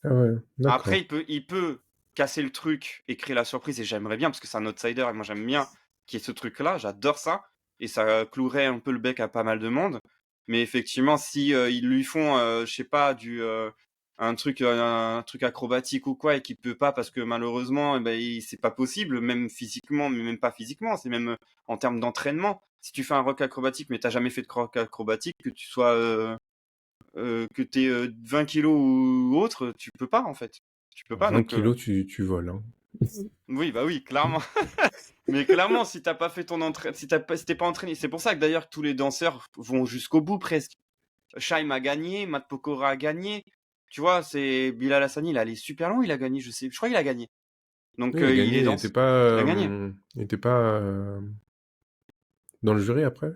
Ah ouais, Après, d'accord. il peut casser le truc et créer la surprise, et j'aimerais bien, parce que c'est un outsider, et moi j'aime bien qu'il y ait ce truc-là, j'adore ça, et ça clouerait un peu le bec à pas mal de monde. Mais effectivement, si ils lui font, je sais pas, un truc acrobatique ou quoi, et qu'il peut pas parce que malheureusement, eh ben, c'est pas possible, même physiquement, mais même pas physiquement, c'est même en termes d'entraînement. Si tu fais un rock acrobatique, mais t'as jamais fait de rock acrobatique, que tu sois que t'aies 20 kilos ou autre, tu peux pas en fait. Tu peux pas 20 donc kilos, tu voles, hein. oui bah oui clairement. Mais clairement si t'as pas fait ton entraînement, si t'es pas entraîné, c'est pour ça que d'ailleurs tous les danseurs vont jusqu'au bout presque. Shaim a gagné, Matt Pokora a gagné. Tu vois, c'est Bilal Hassani, il est allé super loin, il a gagné, je crois qu'il a gagné. Donc Oui, il a il est gagné, il a gagné. il était pas dans le jury après?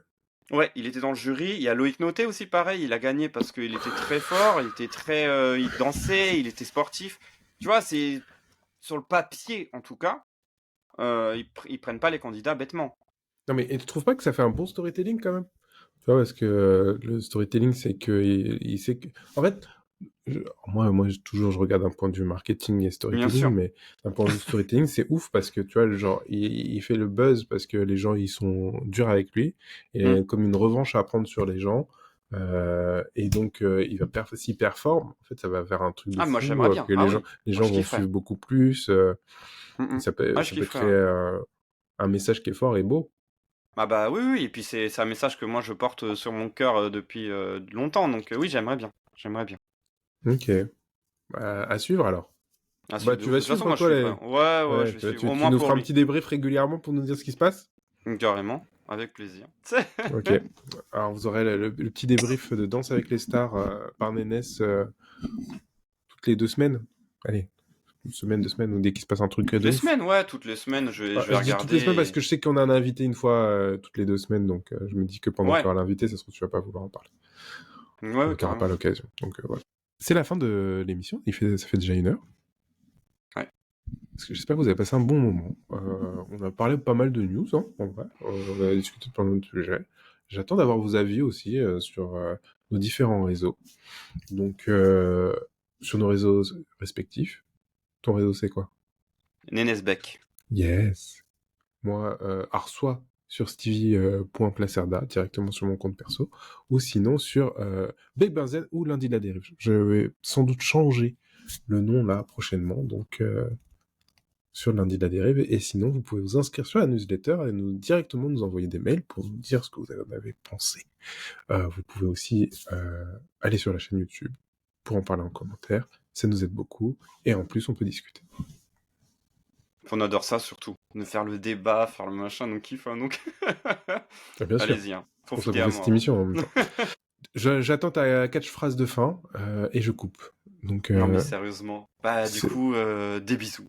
Ouais, il était dans le jury. Il y a Loïc Noté aussi, pareil. Il a gagné parce qu'il était très fort, il était très, il dansait, il était sportif. Tu vois, c'est sur le papier en tout cas. Ils prennent pas les candidats bêtement. Non, mais et tu trouves pas que ça fait un bon storytelling quand même? Tu vois, parce que le storytelling, c'est que il sait que. En fait, toujours, je regarde d'un point de vue marketing et Bien storytelling, sûr. mais d'un point de vue storytelling, c'est ouf parce que tu vois, genre, il fait le buzz parce que les gens, ils sont durs avec lui, Mm. et comme une revanche à prendre sur les gens. Et donc, s'il performe, en fait, ça va faire un truc de Ah, moi fou, j'aimerais bien. que Ah les oui, moi gens je vont kifferais. suivre beaucoup plus. Mm, mm. Ah, je Ça peut kifferais, créer ouais. un message qui est fort et beau. Ah bah oui, oui, et puis c'est un message que moi je porte sur mon cœur depuis longtemps, donc oui, j'aimerais bien. J'aimerais bien. Ok. Bah, à suivre alors. À Bah, suivre de tu ouf. De vas toute façon, suivre moi je toi suivrai. les. Ouais, ouais, je Ouais, vais suivre. Au tu moins nous pour feras un lui. petit débrief régulièrement pour nous dire ce qui se passe? Carrément, avec plaisir. Ok. Alors vous aurez le petit débrief de Danse avec les stars par Nénès toutes les 2 semaines. Allez, une semaine, 2 semaines, ou dès qu'il se passe un truc Toutes de les ouf. semaines, ouais, toutes les semaines, je vais Je dis toutes les semaines parce regarder. que je sais qu'on a un invité une fois toutes les 2 semaines, donc je me dis que pendant qu'il y Ouais, aura l'invité, ça se trouve tu vas pas vouloir en parler. ouais, ouais, Donc tu n'auras carrément. pas l'occasion. Donc voilà. C'est la fin de l'émission. Ça fait déjà 1 heure. Ouais. Parce que j'espère que vous avez passé un bon moment. On a parlé pas mal de news, hein, en vrai. On a discuté de plein d'autres sujets. J'attends d'avoir vos avis aussi sur nos différents réseaux. Donc, sur nos réseaux respectifs. Ton réseau, c'est quoi? Nénès Beck. Yes. Moi, soit sur stevie.placerda, directement sur mon compte perso, ou sinon sur Bec Benzen ou Lundi de la Dérive. Je vais sans doute changer le nom là prochainement, donc sur Lundi de la Dérive. Et sinon, vous pouvez vous inscrire sur la newsletter et directement nous envoyer des mails pour nous dire ce que vous en avez pensé. Vous pouvez aussi aller sur la chaîne YouTube pour en parler en commentaire. Ça nous aide beaucoup. Et en plus, on peut discuter. On adore ça surtout. De faire le débat, faire le machin, on kiffe. Hein, donc, Ah, bien sûr. allez-y, hein. Pour ça Profitez qu'on à fait cette mort. émission en même temps. J'attends ta catchphrase de fin et je coupe. Donc, Non mais sérieusement. Bah du c'est- coup, des bisous.